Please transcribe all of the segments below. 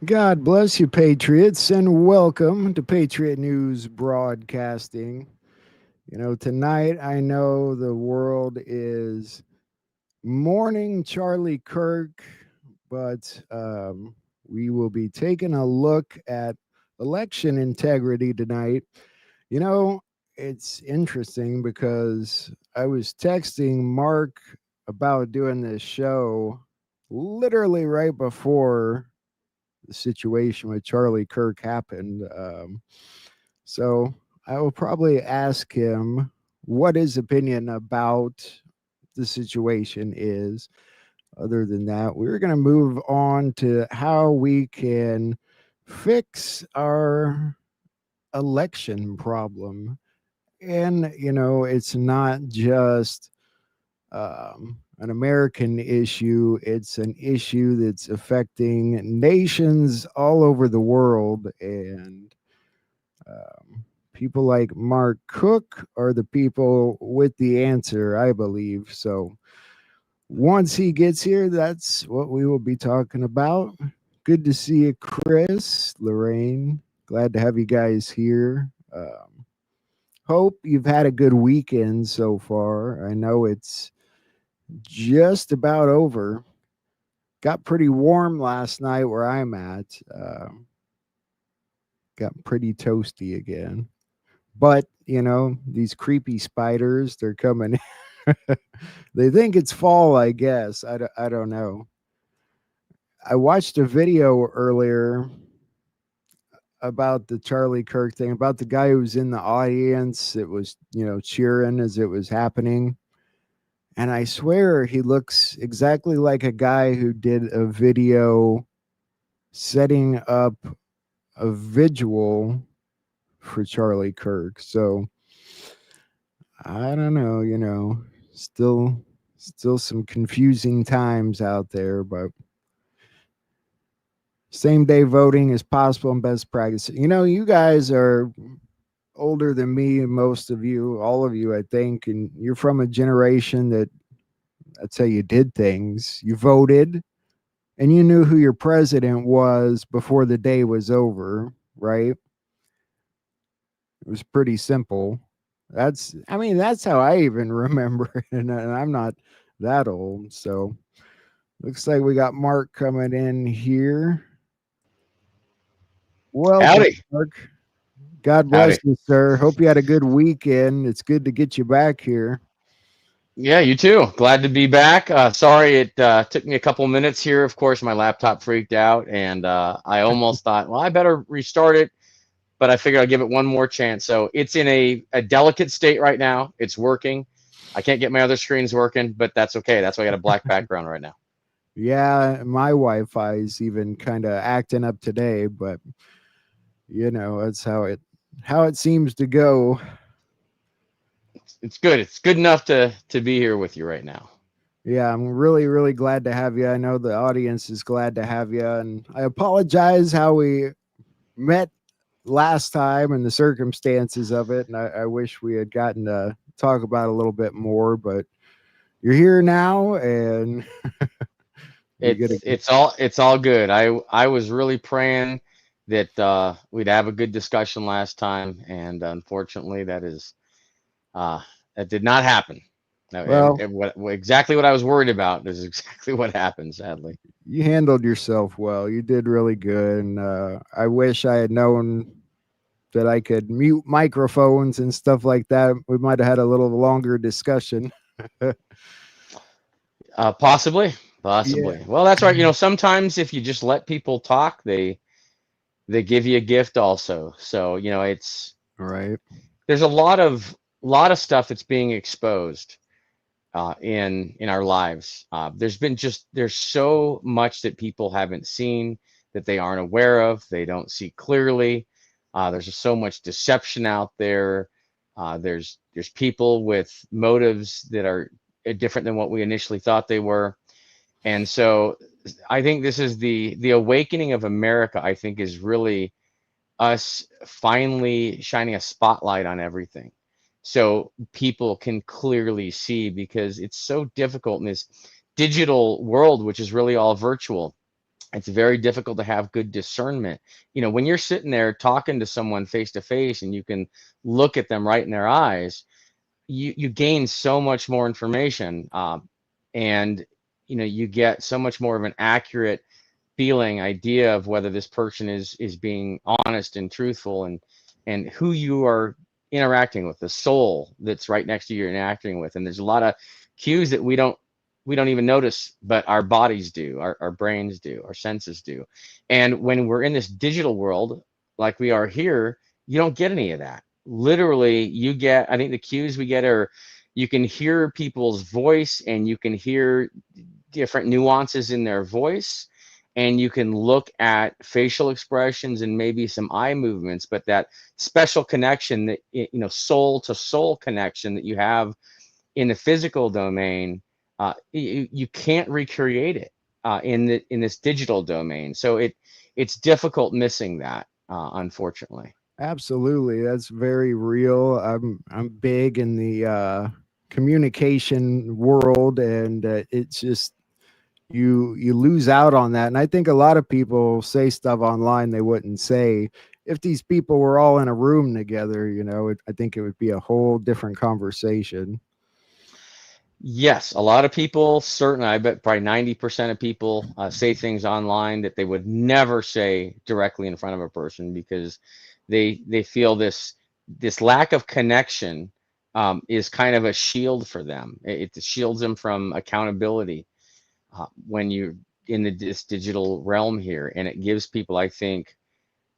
God bless you, Patriots, and welcome to Patriot News Broadcasting. Tonight I know the world is mourning Charlie Kirk, but we will be taking a look at election integrity tonight. You know, it's interesting because I was texting Mark about doing this show literally right before the situation with Charlie Kirk happened. So I will probably ask him what his opinion about the situation is. Other than that, we're going to move on to how we can fix our election problem. And, it's not just an American issue. It's an issue that's affecting nations all over the world. And people like Mark Cook are the people with the answer, I believe. So once he gets here, that's what we will be talking about. Good to see you, Chris, Lorraine. Glad to have you guys here. Hope you've had a good weekend so far. I know it's just about over. Got pretty warm last night where I'm at. Got pretty toasty again. But, these creepy spiders, they're coming. They think it's fall, I guess. I don't know. I watched a video earlier about the Charlie Kirk thing, about the guy who was in the audience. It was, cheering as it was happening. And I swear he looks exactly like a guy who did a video setting up a vigil for Charlie Kirk. So I don't know, still some confusing times out there, but same day voting is possible and best practice. You guys are older than me, most of you, all of you, I think, and you're from a generation that I'd say you did things. You voted and you knew who your president was before the day was over, right? It was pretty simple. That's how I even remember it, and I'm not that old. So looks like we got Mark coming in here. Welcome, Howdy. Mark. God bless Howdy. you, sir. Hope you had a good weekend. It's good to get you back here. Yeah, you too. Glad to be back. Sorry it took me a couple minutes here. Of course, my laptop freaked out, and I almost thought, well, I better restart it, but I figured I'd give it one more chance. So it's in a delicate state right now. It's working. I can't get my other screens working, but that's okay. That's why I got a black background right now. Yeah, my Wi-Fi is even kind of acting up today, but that's how it seems to go. It's good. It's good enough to be here with you right now. Yeah, I'm really, really glad to have you. I know the audience is glad to have you, and I apologize how we met last time and the circumstances of it, and I wish we had gotten to talk about it a little bit more. But you're here now, and we get a It's all good. I was really praying that we'd have a good discussion last time, and unfortunately, uh, that did not happen. well. Exactly what I was worried about is exactly what happened, sadly. You handled yourself well. You did really good, and I wish I had known that I could mute microphones and stuff like that. We might have had a little longer discussion. Possibly, Yeah. possibly. Well, that's right. Sometimes if you just let people talk, they give you a gift also. So All right. there's a lot of stuff that's being exposed in our lives. There's so much that people haven't seen, that they aren't aware of, they don't see clearly. There's just so much deception out there. There's people with motives that are different than what we initially thought they were, and so I think this is the awakening of America. I think is really us finally shining a spotlight on everything so people can clearly see, because it's so difficult in this digital world, which is really all virtual. It's very difficult to have good discernment. When you're sitting there talking to someone face to face and you can look at them right in their eyes, you gain so much more information, and you get so much more of an accurate feeling idea of whether this person is being honest and truthful, and who you are interacting with, the soul that's right next to you you're interacting with. And there's a lot of cues that we don't even notice, but our bodies do, our brains do, our senses do. And when we're in this digital world like we are here, you don't get any of that. Literally, you get, I think the cues we get are, you can hear people's voice, and you can hear different nuances in their voice, and you can look at facial expressions and maybe some eye movements. But that special connection, that soul to soul connection that you have in the physical domain, you can't recreate it in this digital domain. So it's difficult missing that, unfortunately. Absolutely, that's very real. I'm big in the communication world, and it's just you lose out on that. And I think a lot of people say stuff online they wouldn't say if these people were all in a room together. I think it would be a whole different conversation. Yes, a lot of people, certainly, I bet probably 90% of people say things online that they would never say directly in front of a person, because they feel this lack of connection is kind of a shield for them. It shields them from accountability when you're in this digital realm here, and it gives people, I think,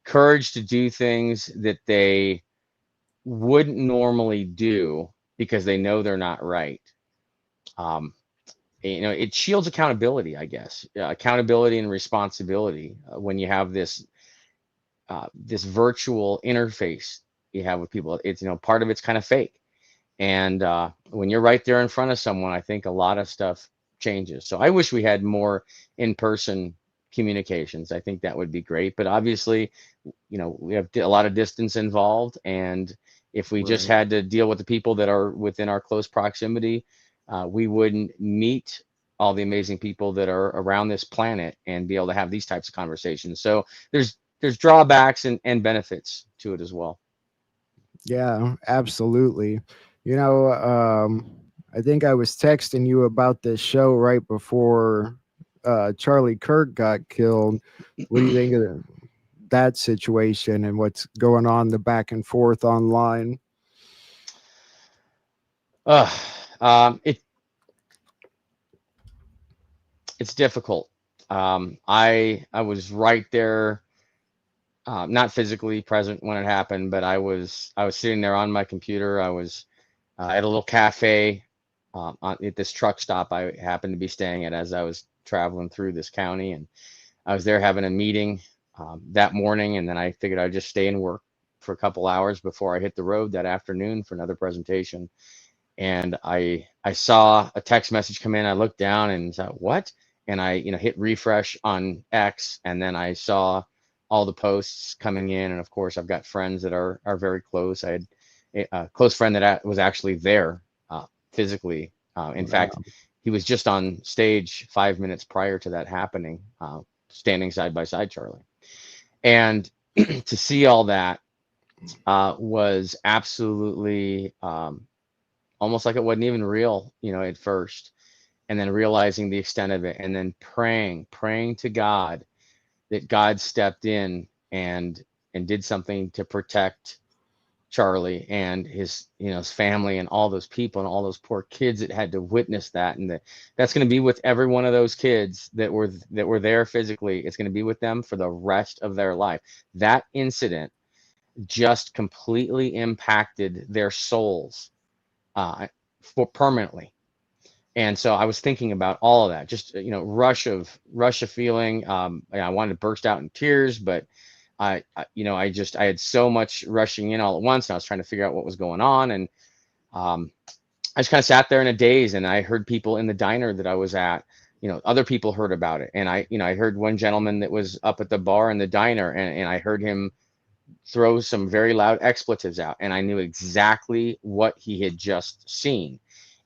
courage to do things that they wouldn't normally do because they know they're not right. Um, it shields accountability, I guess. Accountability and responsibility, when you have this virtual interface you have with people. It's, part of it's kind of fake, and when you're right there in front of someone, I think a lot of stuff changes. So I wish we had more in-person communications. I think that would be great, but obviously, we have a lot of distance involved, and if we just Right. had to deal with the people that are within our close proximity, we wouldn't meet all the amazing people that are around this planet and be able to have these types of conversations. So there's drawbacks and benefits to it as well. Yeah, absolutely. I think I was texting you about this show right before Charlie Kirk got killed. What do you think of that situation and what's going on, the back and forth online? uh, it it's difficult. I was right there, not physically present when it happened, but I was sitting there on my computer. I was at a little cafe at this truck stop I happened to be staying at as I was traveling through this county, and I was there having a meeting that morning, and then I figured I'd just stay and work for a couple hours before I hit the road that afternoon for another presentation. And I saw a text message come in. I looked down and said, "What?" And I hit refresh on X, and then I saw all the posts coming in. And of course, I've got friends that are very close. I had a close friend that was actually there physically. In fact, Wow. he was just on stage 5 minutes prior to that happening, standing side by side, Charlie. And to see all that was absolutely almost like it wasn't even real, at first. And then realizing the extent of it, and then praying to God that God stepped in and did something to protect Charlie and his family and all those people and all those poor kids that had to witness that. And that's going to be with every one of those kids that were there physically. It's going to be with them for the rest of their life. That incident just completely impacted their souls for permanently. And so I was thinking about all of that, just rush of feeling. I wanted to burst out in tears, but I had so much rushing in all at once, and I was trying to figure out what was going on. And um, I just kind of sat there in a daze, and I heard people in the diner that I was at, other people heard about it. And I heard one gentleman that was up at the bar in the diner, and I heard him throw some very loud expletives out, and I knew exactly what he had just seen.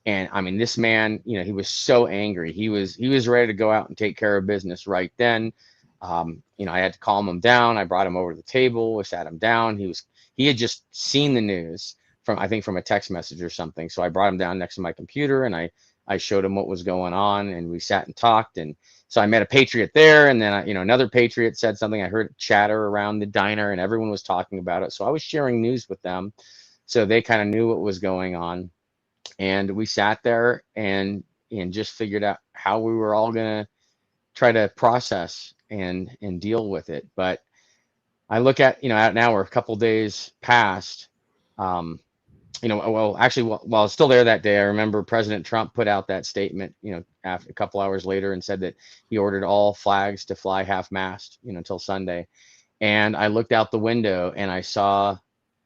And I mean, this man, he was so angry. He was ready to go out and take care of business right then. I had to calm him down. I brought him over to the table. I sat him down. He had just seen the news from, I think, from a text message or something. So I brought him down next to my computer, and I showed him what was going on, and we sat and talked. And so I met a patriot there, and then another patriot said something. I heard chatter around the diner, and everyone was talking about it. So I was sharing news with them, so they kind of knew what was going on. And we sat there and just figured out how we were all gonna try to process and deal with it. But I look at, out now we're a couple days past. Um, well, actually, while I was still there that day, I remember President Trump put out that statement, after a couple hours later, and said that he ordered all flags to fly half-mast, until Sunday. And I looked out the window and I saw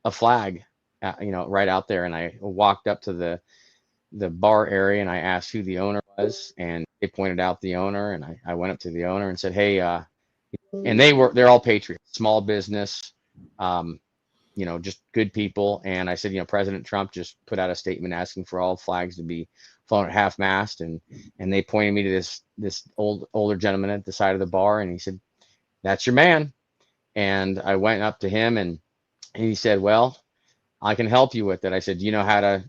a flag, right out there. And I walked up to the bar area and I asked who the owner was, and they pointed out the owner. And I went up to the owner and said, "Hey," and they're all patriots, small business. Um, just good people. And I said, President Trump just put out a statement asking for all flags to be flown at half mast. And they pointed me to this older gentleman at the side of the bar. And he said, "That's your man." And I went up to him, and he said, "Well, I can help you with it." I said, "Do you know how to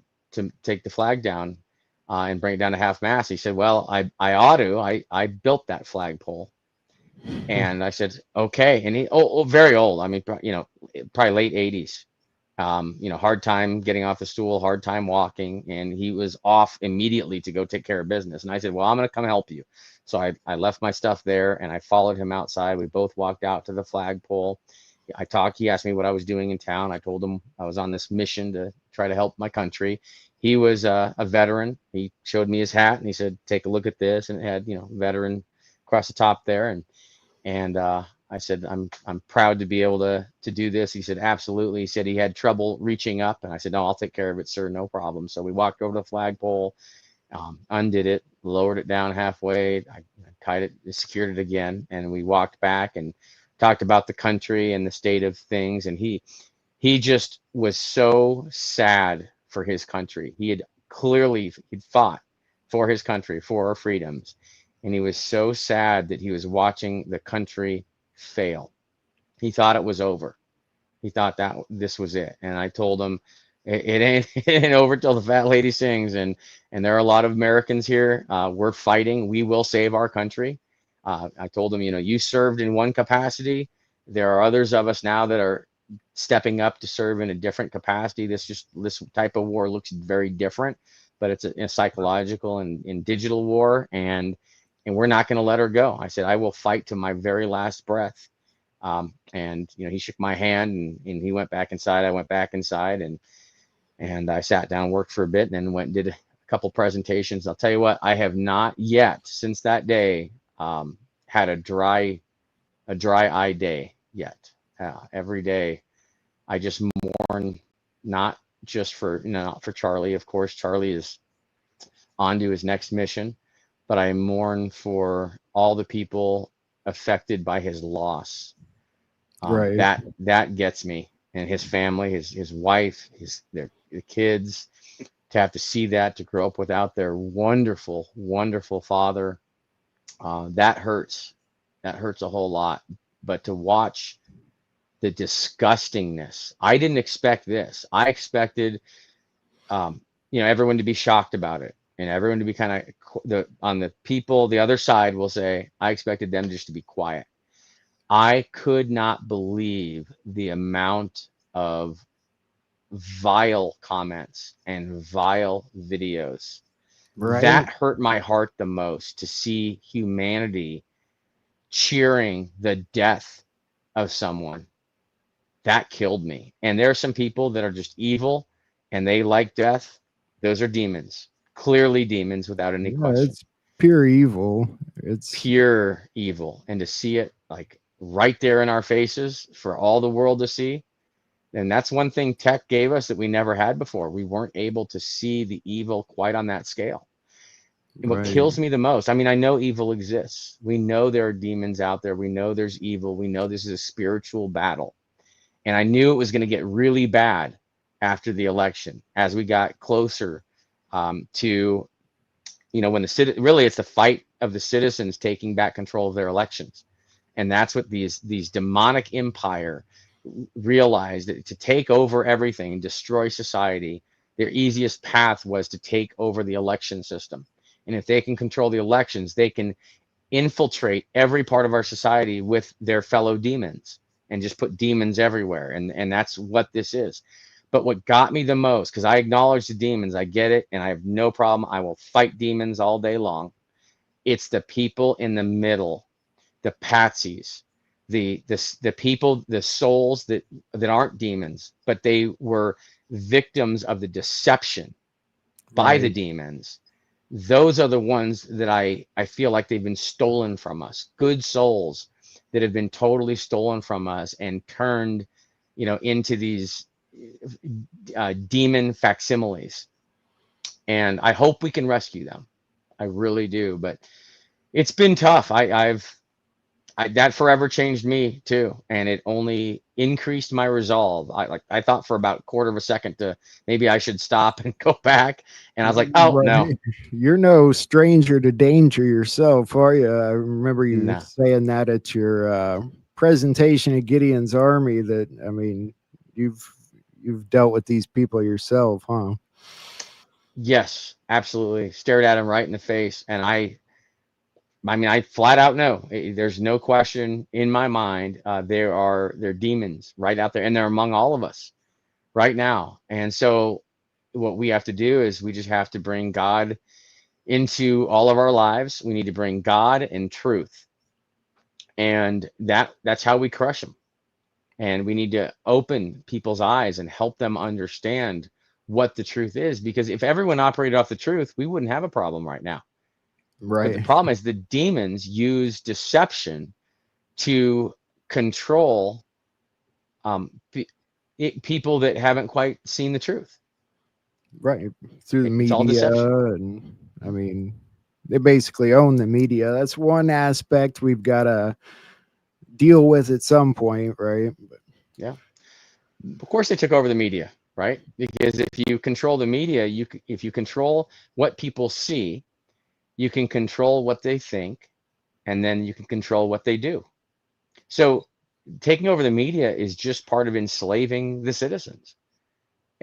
take the flag down and bring it down to half mast?" He said, "Well, I ought to. I built that flagpole." And I said, "Okay." And very old. I mean, probably late 80s. Hard time getting off the stool, hard time walking, and he was off immediately to go take care of business. And I said, "Well, I'm going to come help you." So I left my stuff there and I followed him outside. We both walked out to the flagpole. He asked me what I was doing in town. I told him I was on this mission to try to help my country. He was a veteran. He showed me his hat and he said, "Take a look at this." And it had, veteran across the top there. And I said, I'm proud to be able to do this. He said, "Absolutely." He said he had trouble reaching up, and I said, "No, I'll take care of it, sir. No problem." So we walked over to the flagpole, undid it, lowered it down halfway. I tied it, secured it again, and we walked back and talked about the country and the state of things. And he just was so sad for his country. He'd fought for his country, for our freedoms, and he was so sad that he was watching the country fail. He thought it was over. He thought that this was it. And I told him, it ain't, it ain't over till the fat lady sings. And there are a lot of Americans here. We're fighting. We will save our country. I told him, you served in one capacity. There are others of us now that are stepping up to serve in a different capacity. This type of war looks very different, but it's a psychological and digital war, and we're not going to let her go. I said, "I will fight to my very last breath." And he shook my hand, and he went back inside. I went back inside, and I sat down, worked for a bit, and then went and did a couple presentations. I'll tell you what, I have not yet since that day had a dry eye day yet. Every day I just mourn, not just for not for Charlie. Of course, Charlie is on to his next mission, but I mourn for all the people affected by his loss. Right. That gets me, and his family, his wife, their kids, to have to see that, to grow up without their wonderful, wonderful father. That hurts. That hurts a whole lot. But to watch the disgustingness, I didn't expect this. I expected, everyone to be shocked about it, and everyone to be kind of on the people. The other side will say, I expected them just to be quiet. I could not believe the amount of vile comments and vile videos. Right. That hurt my heart the most, to see humanity cheering the death of someone. That killed me. And there are some people that are just evil and they like death. Those are demons, clearly demons without any Yeah, question. it's pure evil. It's Pure evil. And to see it like right there in our faces for all the world to see. And that's one thing tech gave us that we never had before. We weren't able to see the evil quite on that scale. And what right. kills me the most, I mean, I know evil exists. We know there are demons out there. We know there's evil. We know this is a spiritual battle. And I knew it was going to get really bad after the election as we got closer to, when really it's the fight of the citizens taking back control of their elections. And that's what these demonic empire realized, that to take over everything and destroy society, their easiest path was to take over the election system. And if they can control the elections, they can infiltrate every part of our society with their fellow demons and just put demons everywhere. And that's what this is. But what got me the most, because I acknowledge the demons, I get it, and I have no problem. I will fight demons all day long. It's the people in the middle, the patsies, the people, the souls that aren't demons, but they were victims of the deception by the Right. demons. Those are the ones that I feel like they've been stolen from us. Good souls that have been totally stolen from us and turned, into these demon facsimiles. And I hope we can rescue them. I really do. But it's been tough. That forever changed me too, and it only increased my resolve. I thought for about a quarter of a second to maybe I should stop and go back, and I was like, oh Right. no, You're no stranger to danger yourself, are you? I remember you no, saying that at your presentation at Gideon's Army. That I mean, you've you've dealt with these people yourself, huh? yes, absolutely. Stared at him right in the face, and I mean, I flat out know. There's no question in my mind. They're demons right out there, and they're among all of us right now. And so, what we have to do is we just have to bring God into all of our lives. We need to bring God and truth, and that's how we crush them. And we need to open people's eyes and help them understand what the truth is. Because if everyone operated off the truth, we wouldn't have a problem right now. But the Right. problem is the demons use deception to control um, people that haven't quite seen the truth. Right. Through the It's all media, deception. and I mean, they basically own the media. That's one aspect we've got to deal with at some point, right? Yeah. Of course, they took over the media, right? Because if you control the media, if you control what people see, you can control what they think, and then you can control what they do. So taking over the media is just part of enslaving the citizens.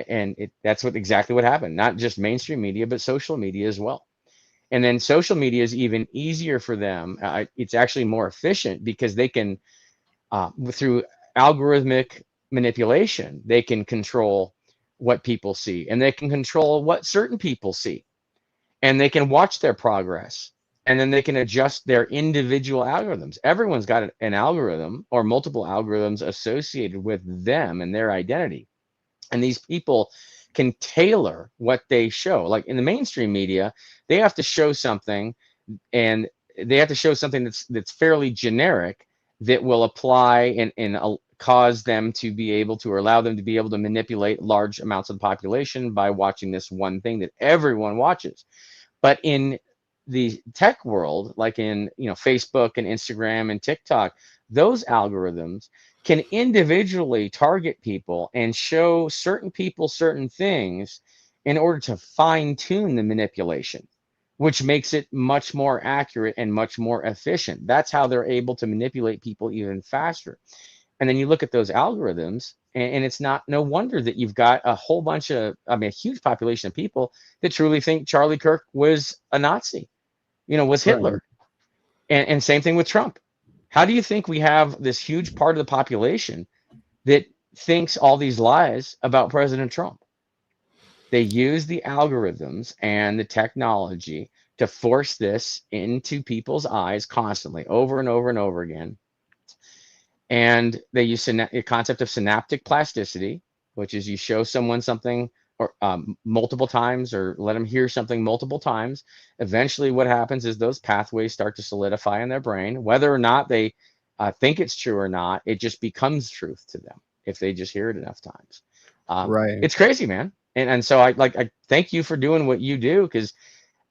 And that's exactly what happened. Not just mainstream media, but social media as well. And then social media is even easier for them. It's actually more efficient because they can, through algorithmic manipulation, they can control what people see, and they can control what certain people see, and they can watch their progress, and then they can adjust their individual algorithms. Everyone's got an algorithm or multiple algorithms associated with them and their identity. And these people can tailor what they show. Like in the mainstream media, they have to show something, and they have to show something that's fairly generic, that will apply and cause them to be able to, or allow them to be able to manipulate large amounts of the population by watching this one thing that everyone watches. But in the tech world, like in Facebook and Instagram and TikTok, those algorithms can individually target people and show certain people certain things in order to fine tune the manipulation, which makes it much more accurate and much more efficient. That's how they're able to manipulate people even faster. And then you look at those algorithms, and it's not no wonder that you've got a whole bunch of, I mean, a huge population of people that truly think Charlie Kirk was a Nazi, was Right. Hitler. And same thing with Trump. How do you think we have this huge part of the population that thinks all these lies about President Trump? They use the algorithms and the technology to force this into people's eyes constantly, over and over and over again. And they use a concept of synaptic plasticity, which is you show someone something or multiple times, or let them hear something multiple times. Eventually what happens is those pathways start to solidify in their brain. Whether or not they think it's true or not, it just becomes truth to them if they just hear it enough times. Right. It's crazy, man. And so I thank you for doing what you do, because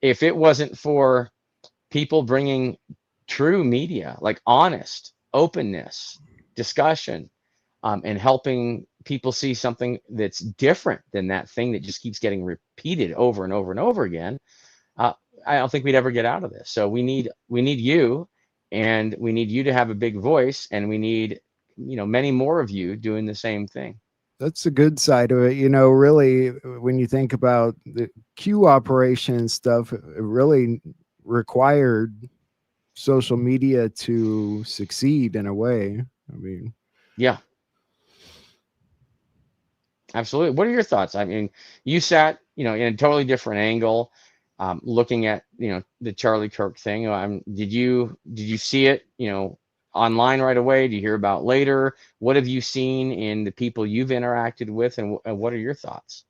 if it wasn't for people bringing true media, like honest openness, discussion, and helping people see something that's different than that thing that just keeps getting repeated over and over and over again, uh, I don't think we'd ever get out of this. So we need you, and we need you to have a big voice, and we need many more of you doing the same thing. That's the good side of it. Really, when you think about the Q operation and stuff, it really required social media to succeed in a way. I mean, Yeah, absolutely. What are your thoughts? I mean, you sat, in a totally different angle, looking at, the Charlie Kirk thing. Did you see it, online right away? Do you hear about later? What have you seen in the people you've interacted with, and what are your thoughts?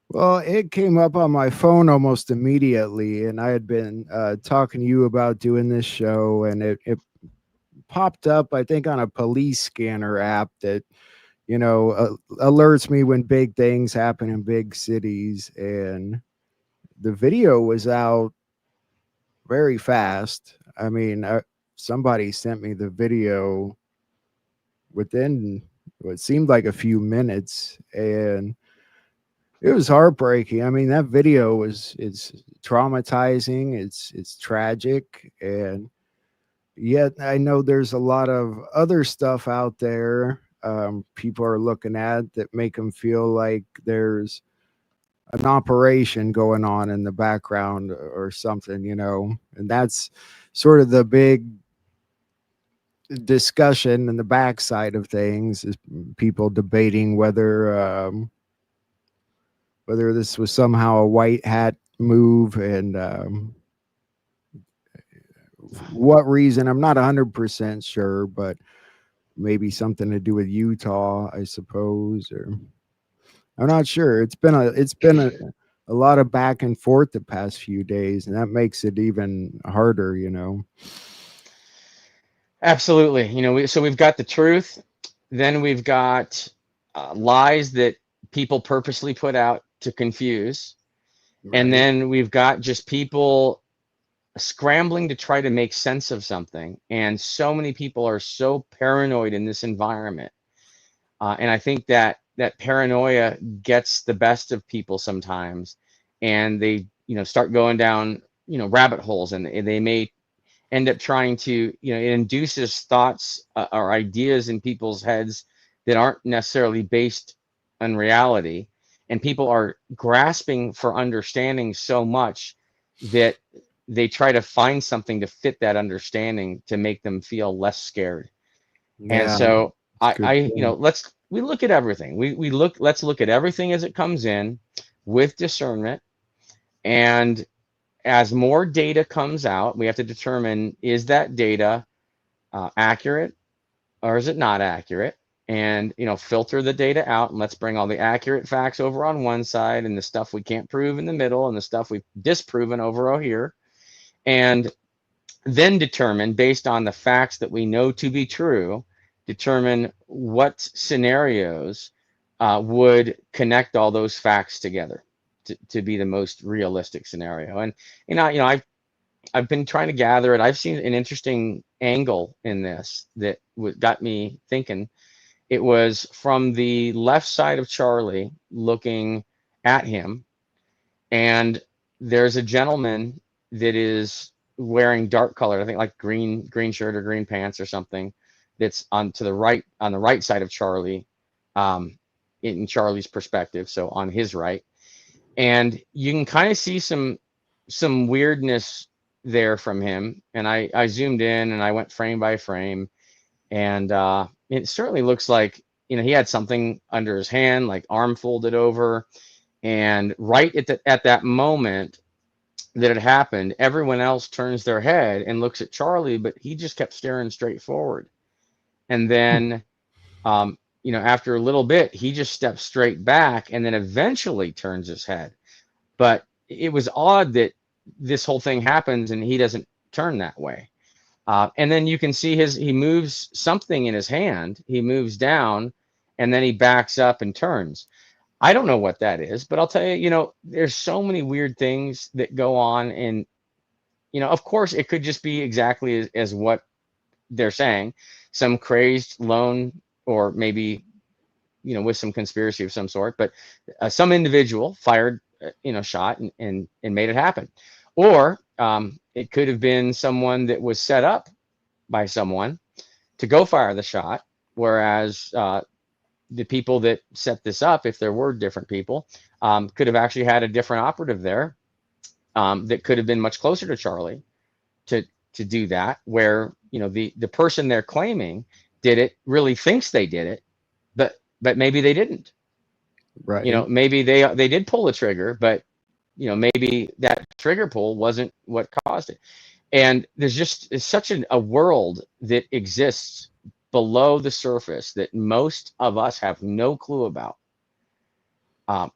well, it came up on my phone almost immediately, and I had been talking to you about doing this show, and it popped up, I think, on a police scanner app that alerts me when big things happen in big cities. And the video was out very fast. I mean, somebody sent me the video within what seemed like a few minutes, and it was heartbreaking. I mean, that video it's traumatizing. It's tragic, and yet I know there's a lot of other stuff out there people are looking at that make them feel like there's an operation going on in the background or something, and that's sort of the big discussion and the backside of things is people debating whether this was somehow a white hat move, and what reason I'm not 100% sure, but maybe something to do with Utah, I suppose, or I'm not sure. It's been a lot of back and forth the past few days, and that makes it even harder. Absolutely. So we've got the truth, then we've got lies that people purposely put out to confuse, and Right. then we've got just people scrambling to try to make sense of something. And so many people are so paranoid in this environment. And I think that paranoia gets the best of people sometimes, and they, start going down, rabbit holes, and they may end up trying to, it induces thoughts or ideas in people's heads that aren't necessarily based on reality. And people are grasping for understanding so much that they try to find something to fit that understanding to make them feel less scared. And Yeah, so it's a good point. we look at everything. Let's look at everything as it comes in with discernment. And as more data comes out, we have to determine, is that data accurate or is it not accurate? And filter the data out, and let's bring all the accurate facts over on one side, and the stuff we can't prove in the middle, and the stuff we've disproven over here. And then determine, based on the facts that we know to be true, determine what scenarios would connect all those facts together to be the most realistic scenario. And I've been trying to gather it. I've seen an interesting angle in this that got me thinking. It was from the left side of Charlie looking at him, and there's a gentleman that is wearing dark color, I think like green shirt or green pants or something, that's on the right side of Charlie, um, in Charlie's perspective, so on his right. And you can kind of see some weirdness there from him. And I zoomed in and I went frame by frame, and it certainly looks like he had something under his hand, like arm folded over. And right at that moment that it happened, everyone else turns their head and looks at Charlie, but he just kept staring straight forward. And then, after a little bit, he just steps straight back and then eventually turns his head. But it was odd that this whole thing happens and he doesn't turn that way. And then you can see he moves something in his hand. He moves down, and then he backs up and turns. I don't know what that is, but I'll tell you, there's so many weird things that go on. And, of course, it could just be exactly as what they're saying, some crazed lone or maybe with some conspiracy of some sort, but some individual fired, shot and made it happen. Or it could have been someone that was set up by someone to go fire the shot, whereas the people that set this up, if there were different people, could have actually had a different operative there that could have been much closer to Charlie to do that, where the person they're claiming did it really thinks they did it, but maybe they didn't. Right. Maybe they did pull the trigger, but maybe that trigger pull wasn't what caused it. And there's just it's such a world that exists below the surface that most of us have no clue about. Um,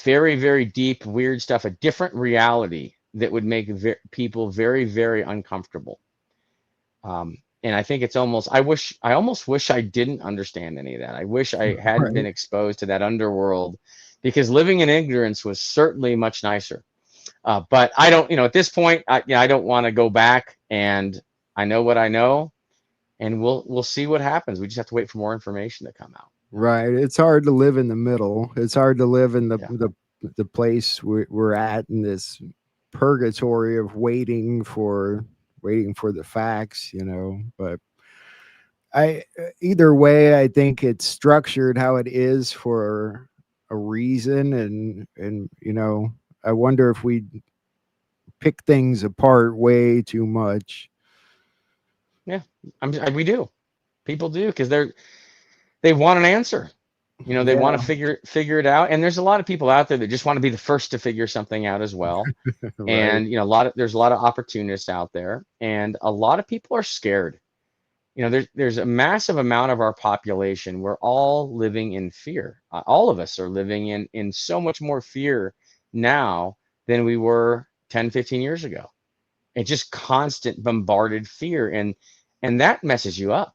Very, very deep, weird stuff, a different reality that would make people very, very uncomfortable. And I think it's almost, I almost wish I didn't understand any of that. I wish I hadn't been Right. exposed to that underworld, because living in ignorance was certainly much nicer. But I don't, at this point, I don't want to go back, and I know what I know, and we'll see what happens. We just have to wait for more information to come out. Right. It's hard to live in the middle. It's hard to live in Yeah. the place we're at in this purgatory of waiting for the facts, But I either way, I think it's structured how it is for a reason, and I wonder if we pick things apart way too much. Yeah, we do. People do, because they want an answer. They want Yeah. to figure it out. And there's a lot of people out there that just want to be the first to figure something out as well. Right. And there's a lot of opportunists out there, and a lot of people are scared. There's a massive amount of our population. We're all living in fear. All of us are living in so much more fear now than we were 10, 15 years ago. It's just constant bombarded fear, and that messes you up.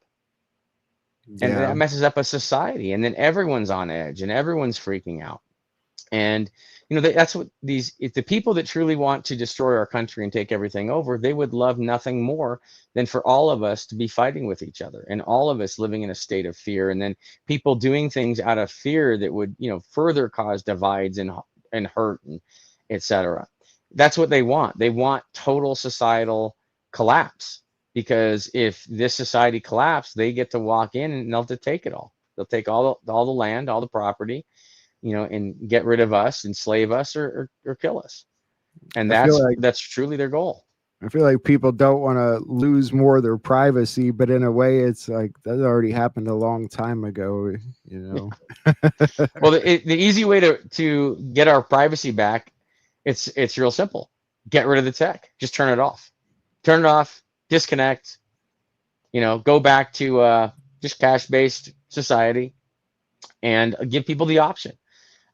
And Yeah. that messes up a society, and then everyone's on edge and everyone's freaking out. And that's what if the people that truly want to destroy our country and take everything over, they would love nothing more than for all of us to be fighting with each other, and all of us living in a state of fear, and then people doing things out of fear that would further cause divides and hurt, and etc. That's what they want. They want total societal collapse, because if this society collapsed, they get to walk in and they'll just take it all. They'll take all the land, all the property, and get rid of us, enslave us, or kill us. And I feel like that's truly their goal. I feel like people don't want to lose more of their privacy, but in a way, it's like that already happened a long time ago. You know. Well, the easy way to get our privacy back, it's real simple. Get rid of the tech. Just turn it off. Turn it off. Disconnect. Go back to just cash-based society, and give people the option.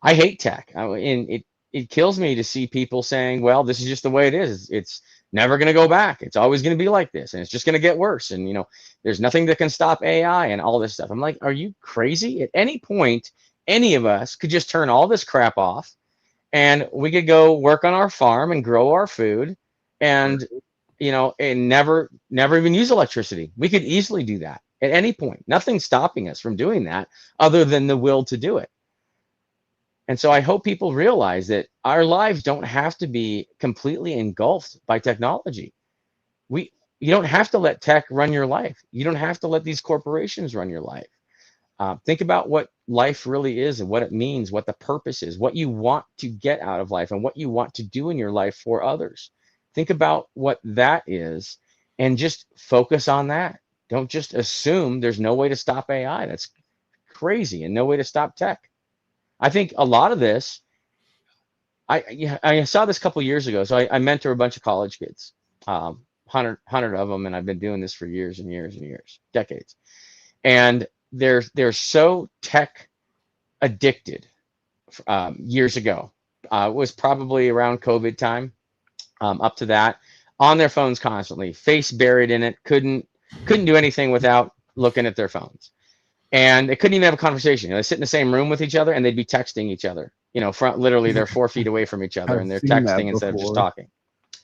I hate tech, and it kills me to see people saying, "Well, this is just the way it is. It's never going to go back. It's always going to be like this, and it's just going to get worse. And there's nothing that can stop AI and all this stuff." I'm like, "Are you crazy? At any point, any of us could just turn all this crap off, and we could go work on our farm and grow our food, and and never even use electricity. We could easily do that at any point. Nothing's stopping us from doing that, other than the will to do it." And so I hope people realize that our lives don't have to be completely engulfed by technology. You don't have to let tech run your life. You don't have to let these corporations run your life. Think about what life really is, and what it means, what the purpose is, what you want to get out of life, and what you want to do in your life for others. Think about what that is, and just focus on that. Don't just assume there's no way to stop AI. That's crazy, and no way to stop tech. I think a lot of this, I saw this a couple of years ago. So I mentor a bunch of college kids, 100 of them, and I've been doing this for years and years and years, decades. And they're so tech addicted. Years ago, it was probably around COVID time, up to that, on their phones constantly, face buried in it, couldn't do anything without looking at their phones. And they couldn't even have a conversation. They sit in the same room with each other, and they'd be texting each other. Literally they're 4 feet away from each other, I've and they're seen that texting instead of just before. talking.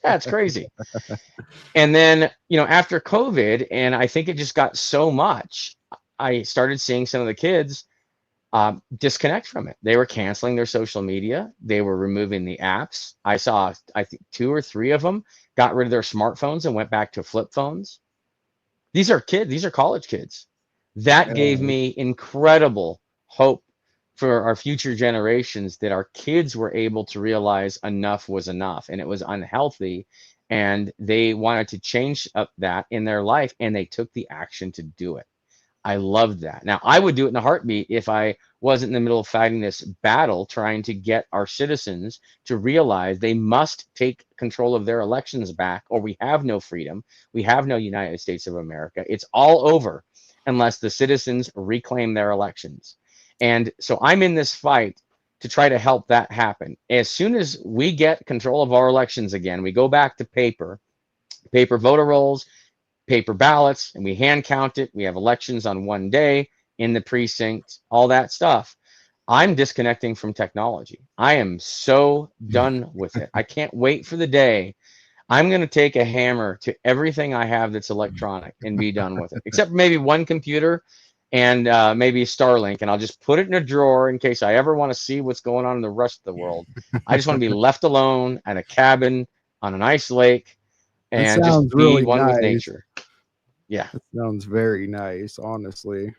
Yeah, it's crazy. And then, after COVID, and I think it just got so much, I started seeing some of the kids disconnect from it. They were canceling their social media. They were removing the apps. I saw, I think, two or three of them got rid of their smartphones and went back to flip phones. These are kids, these are college kids. That gave Yeah. me incredible hope for our future generations that our kids were able to realize enough was enough and it was unhealthy. And they wanted to change up that in their life and they took the action to do it. I loved that. Now, I would do it in a heartbeat if I wasn't in the middle of fighting this battle trying to get our citizens to realize they must take control of their elections back, or we have no freedom. We have no United States of America. It's all over unless the citizens reclaim their elections. And so I'm in this fight to try to help that happen. As soon as we get control of our elections again, we go back to paper voter rolls, paper ballots, and we hand count it. We have elections on one day in the precinct, all that stuff. I'm disconnecting from technology. I am so done with it. I can't wait for the day I'm going to take a hammer to everything I have that's electronic and be done with it, except maybe one computer and maybe Starlink, and I'll just put it in a drawer in case I ever want to see what's going on in the rest of the world. I just want to be left alone at a cabin on a nice lake That and just sounds be really one with nice. nature. Yeah. That sounds very nice, honestly.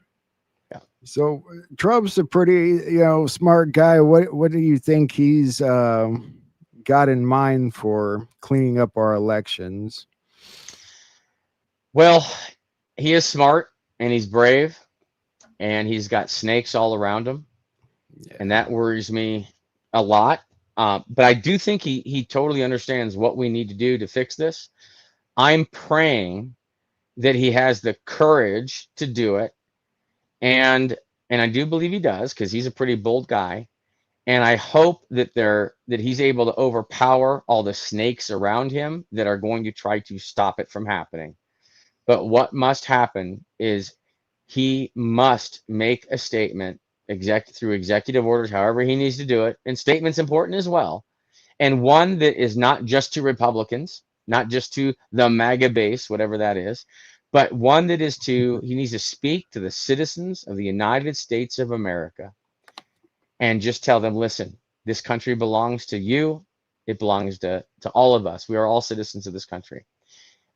Yeah. So Trump's a pretty, smart guy. What do you think he's got in mind for cleaning up our elections? Well, he is smart and he's brave and he's got snakes all around him, and Yeah. that worries me a lot. But I do think he totally understands what we need to do to fix this. I'm praying that he has the courage to do it, and I do believe he does because he's a pretty bold guy. And I hope that he's able to overpower all the snakes around him that are going to try to stop it from happening. But what must happen is he must make a statement through executive orders, however he needs to do it. And statement's important as well. And one that is not just to Republicans, not just to the MAGA base, whatever that is, but one that is he needs to speak to the citizens of the United States of America and just tell them, listen, this country belongs to you. It belongs to all of us. We are all citizens of this country.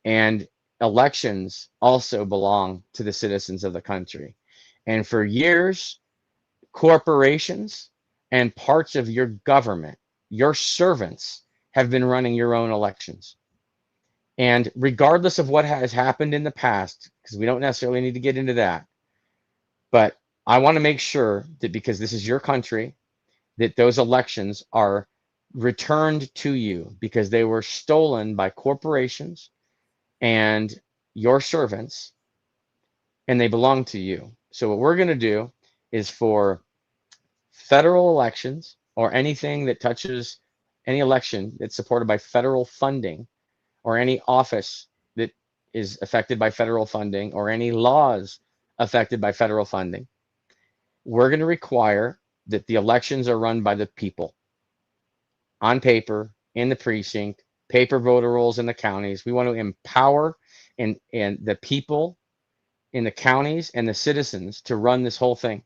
And elections also belong to the citizens of the country. And for years, corporations and parts of your government, your servants, have been running your own elections. And regardless of what has happened in the past, because we don't necessarily need to get into that, but I want to make sure that because this is your country, that those elections are returned to you because they were stolen by corporations and your servants, and they belong to you. So what we're going to do is for federal elections or anything that touches any election that's supported by federal funding, or any office that is affected by federal funding, or any laws affected by federal funding, we're going to require that the elections are run by the people on paper, in the precinct, paper voter rolls in the counties. We want to empower and the people in the counties and the citizens to run this whole thing.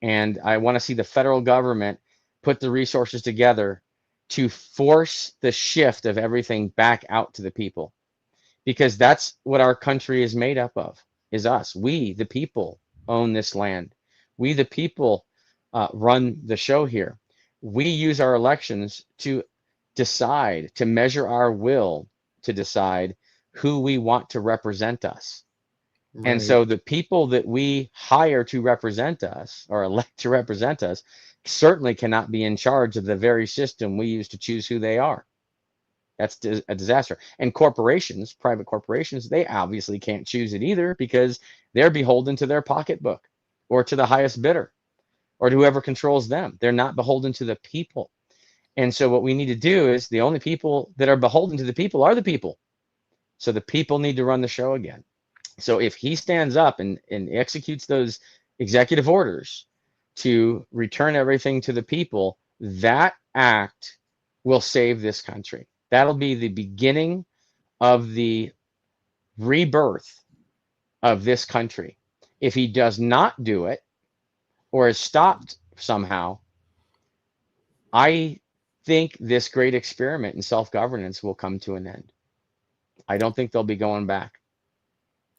And I want to see the federal government put the resources together to force the shift of everything back out to the people, because that's what our country is made up of, is us. We, the people, own this land. We, the people, run the show here. We use our elections to decide, to measure our will, to decide who we want to represent us. And Right. so the people that we hire to represent us or elect to represent us certainly cannot be in charge of the very system we use to choose who they are. That's a disaster. And corporations, private corporations, they obviously can't choose it either because they're beholden to their pocketbook or to the highest bidder or to whoever controls them. They're not beholden to the people. And so what we need to do is the only people that are beholden to the people are the people. So the people need to run the show again. So if he stands up and executes those executive orders to return everything to the people, that act will save this country. That'll be the beginning of the rebirth of this country. If he does not do it, or is stopped somehow, I think this great experiment in self-governance will come to an end. I don't think they'll be going back.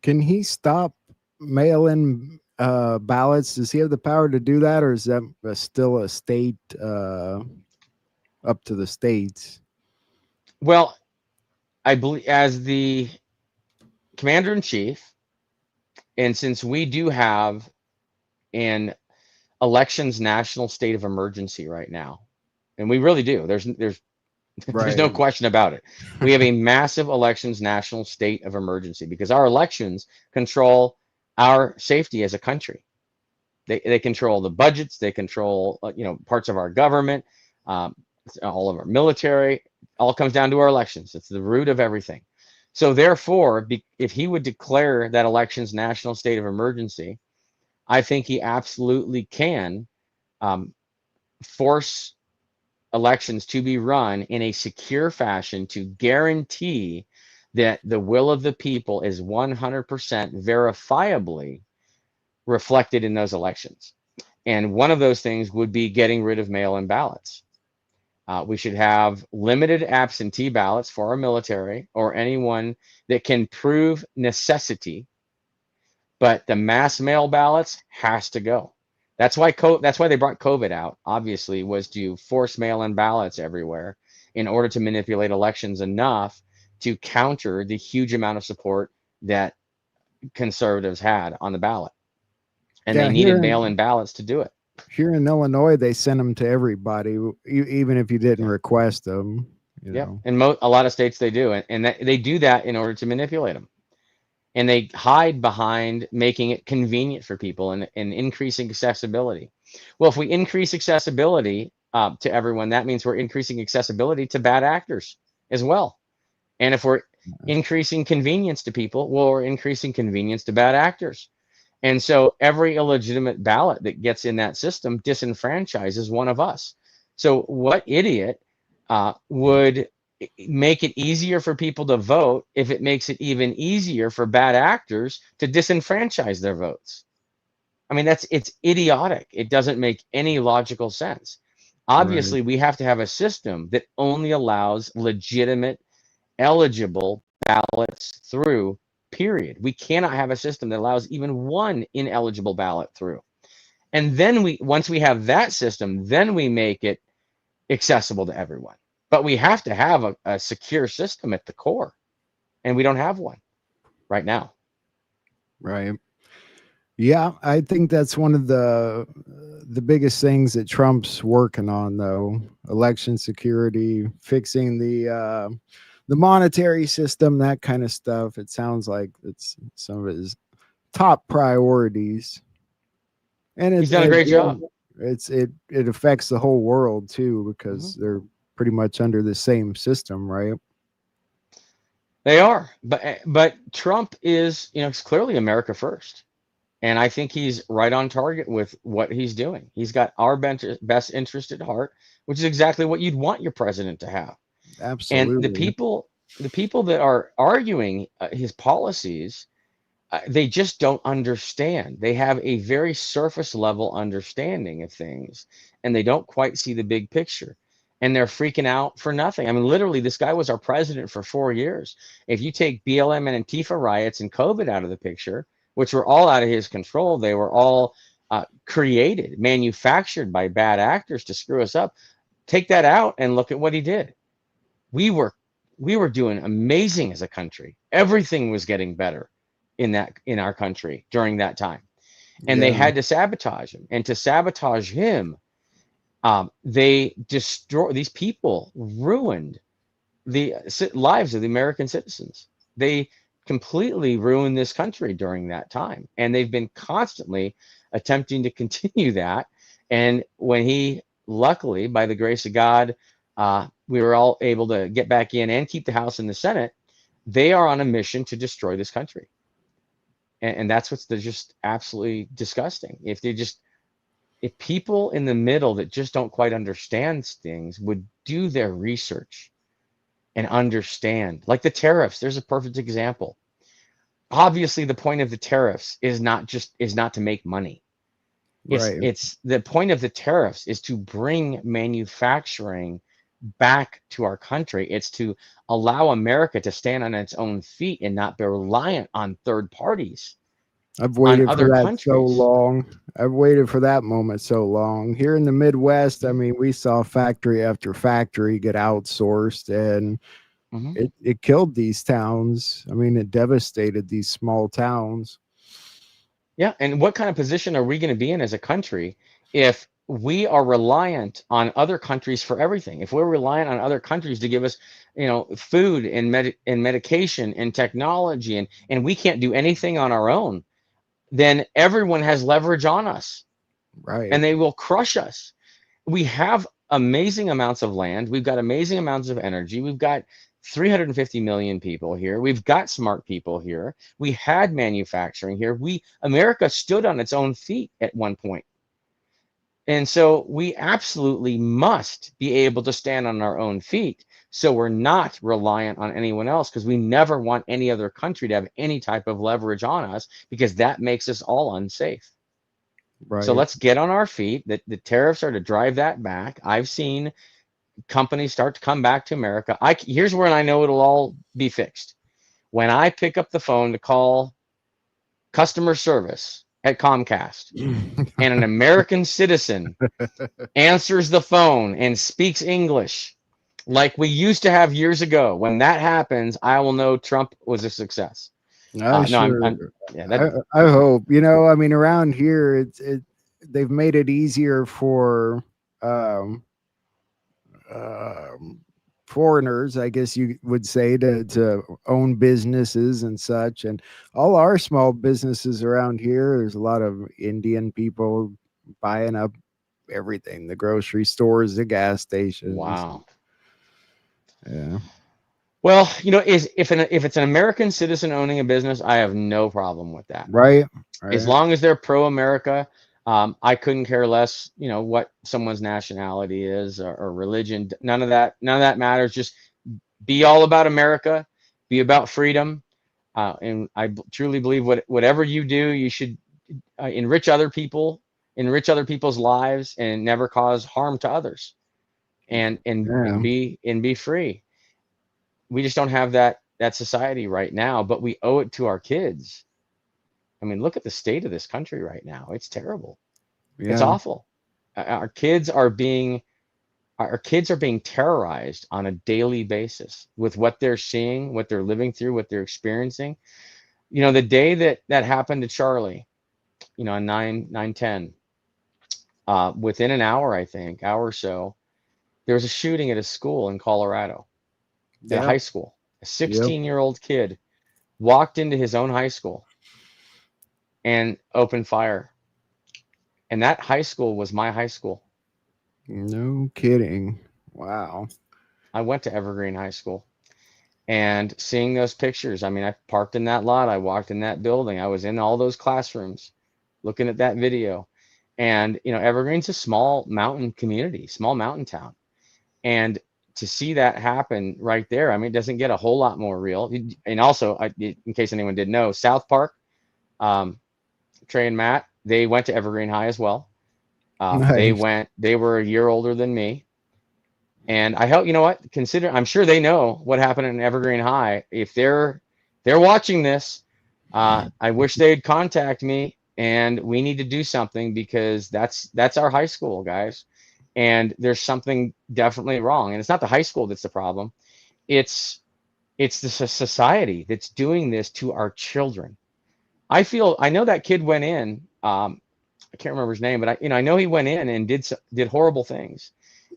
Can he stop mail-in ballots? Does he have the power to do that, or is that still a state up to the states? Well, I believe as the commander in chief, and since we do have an elections national state of emergency right now, and we really do. There's no Right. question about it. We have a massive elections national state of emergency because our elections control our safety as a country. They control the budgets. They control parts of our government, um, all of our military. All comes down to our elections. It's the root of everything. So therefore, if he would declare that elections national state of emergency, I think he absolutely can um, force elections to be run in a secure fashion to guarantee that the will of the people is 100% verifiably reflected in those elections. And one of those things would be getting rid of mail in ballots. We should have limited absentee ballots for our military or anyone that can prove necessity, but the mass mail ballots has to go. That's why they brought COVID out, obviously, was to force mail-in ballots everywhere in order to manipulate elections enough to counter the huge amount of support that conservatives had on the ballot. And they Yeah, needed mail-in ballots to do it. here in Illinois, they send them to everybody, even if you didn't Yeah. request them. You Yep. know. In a lot of states they do, and they do that in order to manipulate them. And they hide behind making it convenient for people and increasing accessibility. Well, if we increase accessibility to everyone, that means we're increasing accessibility to bad actors as well. And if we're increasing convenience to people, well, we're increasing convenience to bad actors. And so every illegitimate ballot that gets in that system disenfranchises one of us. So what idiot would make it easier for people to vote if it makes it even easier for bad actors to disenfranchise their votes? I mean, it's idiotic. It doesn't make any logical sense. Right. Obviously, we have to have a system that only allows legitimate, eligible ballots through, period. We cannot have a system that allows even one ineligible ballot through. And then once we have that system, then we make it accessible to everyone. But we have to have a secure system at the core, and we don't have one right now. Right. Yeah, I think that's one of the biggest things that Trump's working on, though. Election security, fixing the monetary system, that kind of stuff. It sounds like it's some of his top priorities, and He's done a great job. it affects the whole world too Mhm. because they're pretty much under the same system, right? They are, but Trump is, it's clearly America first. And I think he's right on target with what he's doing. He's got our best interest at heart, which is exactly what you'd want your president to have. And Absolutely. the people that are arguing his policies, they just don't understand. They have a very surface level understanding of things, and they don't quite see the big picture. And they're freaking out for nothing. I mean, literally, this guy was our president for 4 years. If you take BLM and Antifa riots and COVID out of the picture, which were all out of his control, they were all created, manufactured by bad actors to screw us up. Take that out and look at what he did. We were we were doing amazing as a country. Everything was getting better in our country during that time, and they Yeah. had to sabotage him. And to sabotage him, they destroy these people, ruined the lives of the American citizens. They completely ruined this country during that time, and they've been constantly attempting to continue that. And when he, luckily, by the grace of God, we were all able to get back in and keep the House and the Senate, they are on a mission to destroy this country. And that's what's just absolutely disgusting. If people in the middle that just don't quite understand things would do their research and understand, like the tariffs, there's a perfect example. Obviously, the point of the tariffs is not to make money. Right. It's the point of the tariffs is to bring manufacturing back to our country. It's to allow America to stand on its own feet and not be reliant on third parties, I've on waited for other that so countries. long. I've waited for that moment so long. Here in the Midwest, I Mhm, mean, we saw factory after factory get outsourced, and mhm. it killed these towns. I mean, it devastated these small towns. Yeah, and what kind of position are we going to be in as a country if we are reliant on other countries for everything? If we're reliant on other countries to give us, food and medication and technology, and we can't do anything on our own, then everyone has leverage on us Right. and they will crush us. We have amazing amounts of land. We've got amazing amounts of energy. We've got 350 million people here. We've got smart people here. We had manufacturing here. America stood on its own feet at one point. And so we absolutely must be able to stand on our own feet. So we're not reliant on anyone else because we never want any other country to have any type of leverage on us because that makes us all unsafe. So Right. let's get on our feet. The tariffs are to drive that back. I've seen companies start to come back to America. Here's where I know it'll all be fixed. When I pick up the phone to call customer service at Comcast and an American citizen answers the phone and speaks English like we used to have years ago, when that happens, I will know Trump was a success. I No, sure yeah, I, that, I hope. I mean, around here they've made it easier for um um, foreigners, I guess you would say, to own businesses and such. And all our small businesses around here, there's a lot of Indian people buying up everything, the grocery stores, the gas stations. wow. Yeah. Well, if it's an American citizen owning a business, I have no problem with that. Right. As Right. long as they're pro-America, I couldn't care less, what someone's nationality is, or religion. None of that matters. Just be all about America, be about freedom, and truly believe whatever you do, you should enrich other people's lives, and never cause harm to others, and Yeah. be free. We just don't have that society right now, but we owe it to our kids. I mean, look at the state of this country right now. It's terrible. It's Yeah. awful. Our kids are being terrorized on a daily basis with what they're seeing, what they're living through, what they're experiencing. The day that happened to Charlie, on 9/10, within an hour, I think, hour or so, there was a shooting at a school in Colorado, at a Yep. high school. A Yep. 16-year-old kid walked into his own high school and opened fire. And that high school was my high school. No kidding. Wow. I went to Evergreen High School. And seeing those pictures, I mean, I parked in that lot, I walked in that building, I was in all those classrooms looking at that video. And, Evergreen's a small mountain community, small mountain town. And to see that happen right there, I mean, it doesn't get a whole lot more real. And also, in case anyone didn't know, South Park, um, Trey and Matt, they went to Evergreen High as well. Nice. They were a year older than me. And I hope, I'm sure they know what happened in Evergreen High. If they're watching this, I wish they'd contact me, and we need to do something, because that's our high school, guys. And there's something definitely wrong. And it's not the high school that's the problem. It's it's the society that's doing this to our children. I know that kid went in. I can't remember his name, but I know he went in and did horrible things,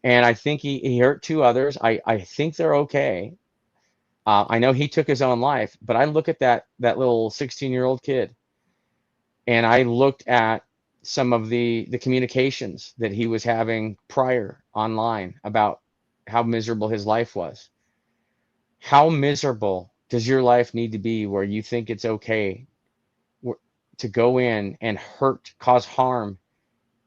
and I think he hurt two others. I think they're okay. I know he took his own life, but I look at that little 16-year-old kid, and I looked at some of the communications that he was having prior online about how miserable his life was. How miserable does your life need to be where you think it's okay to go in and cause harm,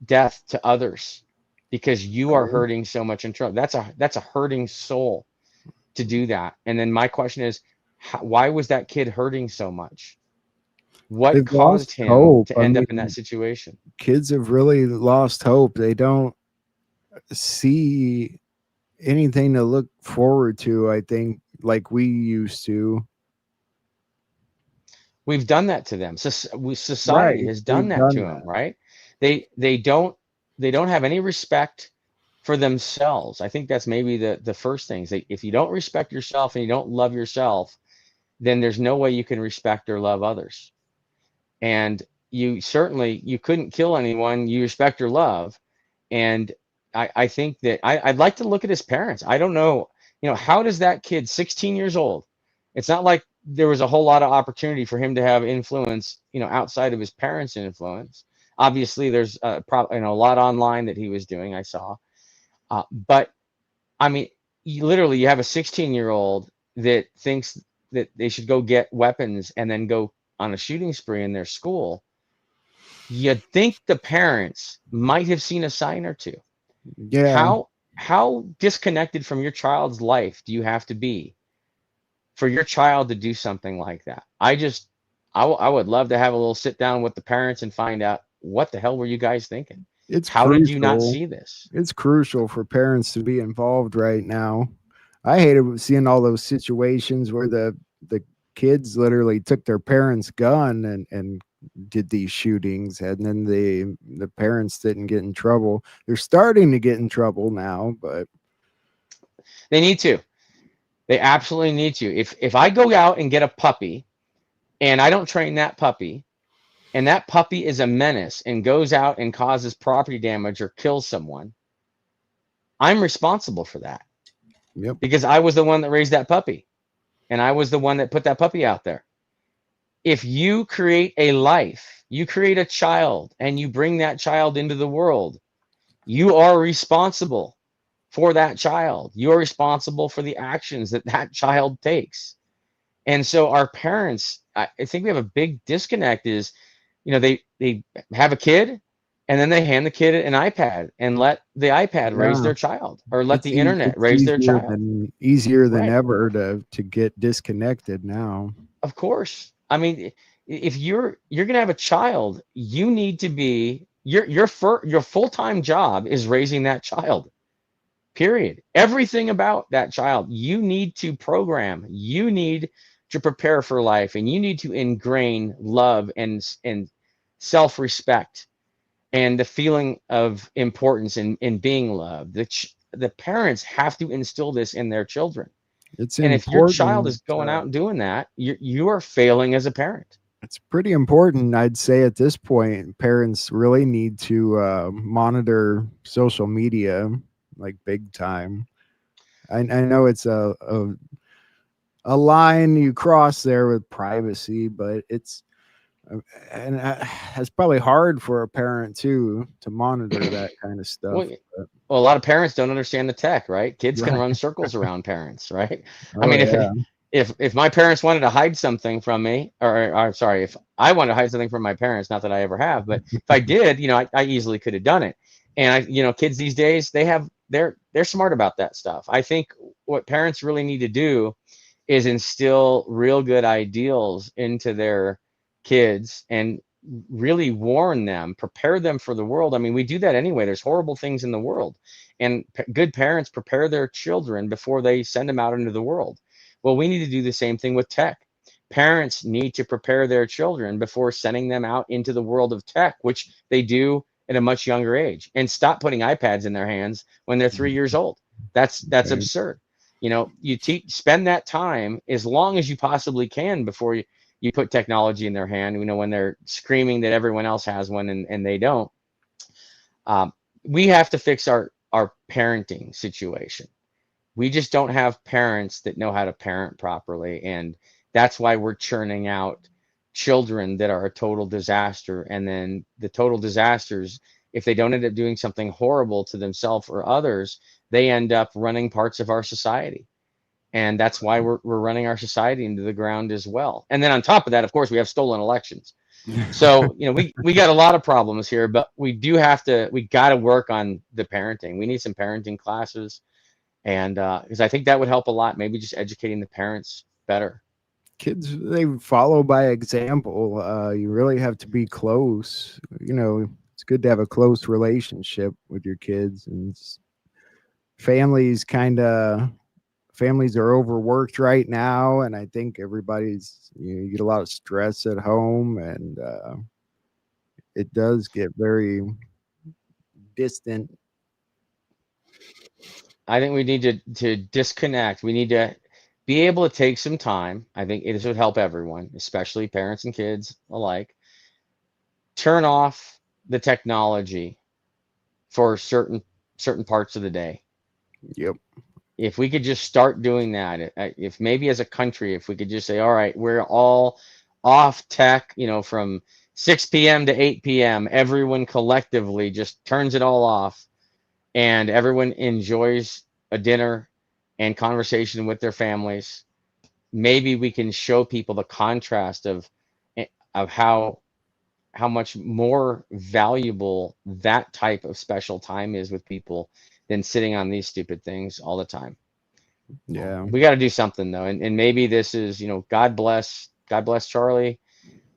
death to others, because you are Right. hurting so much in trouble? That's a hurting soul to do that. And then my question is, why was that kid hurting so much? What They've caused lost him hope. to I end up in that mean, situation? kids have really lost hope. They don't see anything to look forward to, I think, like we used to. We've done that to them. Right. Society has done We've that to done them, that. right? They don't have any respect for themselves. I think that's maybe the first thing. Is that if you don't respect yourself and you don't love yourself, then there's no way you can respect or love others. And you couldn't kill anyone you respect or love. And I think that I'd like to look at his parents. I don't know, how does that kid, 16 years old, it's not like there was a whole lot of opportunity for him to have influence, outside of his parents' influence. Obviously, there's a lot online that he was doing, I saw. But I mean, you have a 16-year-old that thinks that they should go get weapons and then go on a shooting spree in their school. You'd think the parents might have seen a sign or two. Yeah. How disconnected from your child's life do you have to be for your child to do something like that? I would love to have a little sit down with the parents and find out what the hell were you guys thinking? It's How did you not crucial. see this? It's crucial for parents to be involved right now. I hated seeing all those situations where the kids literally took their parents' gun and did these shootings, and then the parents didn't get in trouble. They're starting to get in trouble now, but They need to. They absolutely need to. If I go out and get a puppy and I don't train that puppy, and that puppy is a menace and goes out and causes property damage or kills someone, I'm responsible for that yep. because I was the one that raised that puppy and I was the one that put that puppy out there. If you create a life, you create a child and you bring that child into the world, you are responsible for that child. You are responsible for the actions that that child takes. And so our parents, I think we have a big disconnect is, they have a kid and then they hand the kid an iPad and let the iPad raise Yeah. their child or let the internet It's raise their child. easier than Right. ever to get disconnected now. Of course. I mean, if you're going to have a child, you need to be your full-time job is raising that child. Period. Everything about that child, you need to program. You need to prepare for life, and you need to ingrain love and self-respect and the feeling of importance in being loved. The parents have to instill this in their children. It's And if your child important. is going out and doing that, you are failing as a parent. It's pretty important, I'd say, at this point. Parents really need to monitor social media like big time. I know it's a line you cross there with privacy, but uh, it's probably hard for a parent too to monitor that kind of Well, stuff. But, Well, a lot of parents don't understand the tech, right? Kids can right. run circles around parents, right? I Oh mean, yeah. if my parents wanted to hide something from me, or sorry, if I wanted to hide something from my parents, not that I ever have, but if I did, I easily could have done it. And kids these days, they're smart about that stuff. I think what parents really need to do is instill real good ideals into their kids and really warn them, prepare them for the world. I mean, we do that anyway. There's horrible things in the world, and good parents prepare their children before they send them out into the world. Well, we need to do the same thing with tech. Parents need to prepare their children before sending them out into the world of tech, which they do at a much younger age, and stop putting iPads in their hands when they're 3 years old. That's Right. absurd. You spend that time as long as you possibly can before you put technology in their hand, when they're screaming that everyone else has one and they don't. um, we have to fix our parenting situation. We just don't have parents that know how to parent properly, and that's why we're churning out children that are a total disaster. And then the total disasters, if they don't end up doing something horrible to themselves or others, they end up running parts of our society. And that's why we're running our society into the ground as well. And then on top of that, of course, we have stolen elections. So we got a lot of problems here, but we got to work on the parenting. We need some parenting classes, and because I think that would help a lot. Maybe just educating the parents better. Kids, they follow by example. You really have to be close. it's good to have a close relationship with your kids. And families kind of families are overworked right now, and I think everybody's, you get a lot of stress at home, and it does get very distant. I think we need to disconnect. We need to be able to take some time. I think this would help everyone, especially parents and kids alike. Turn off the technology for certain parts of the day. Yep. If we could just start doing that, if maybe as a country, if we could just say, all right, we're all off tech, from 6 p.m. to 8 p.m., everyone collectively just turns it all off and everyone enjoys a dinner and conversation with their families. Maybe we can show people the contrast of how much more valuable that type of special time is with people than sitting on these stupid things all the time. Yeah. We got to do something though, and maybe this is, God bless Charlie.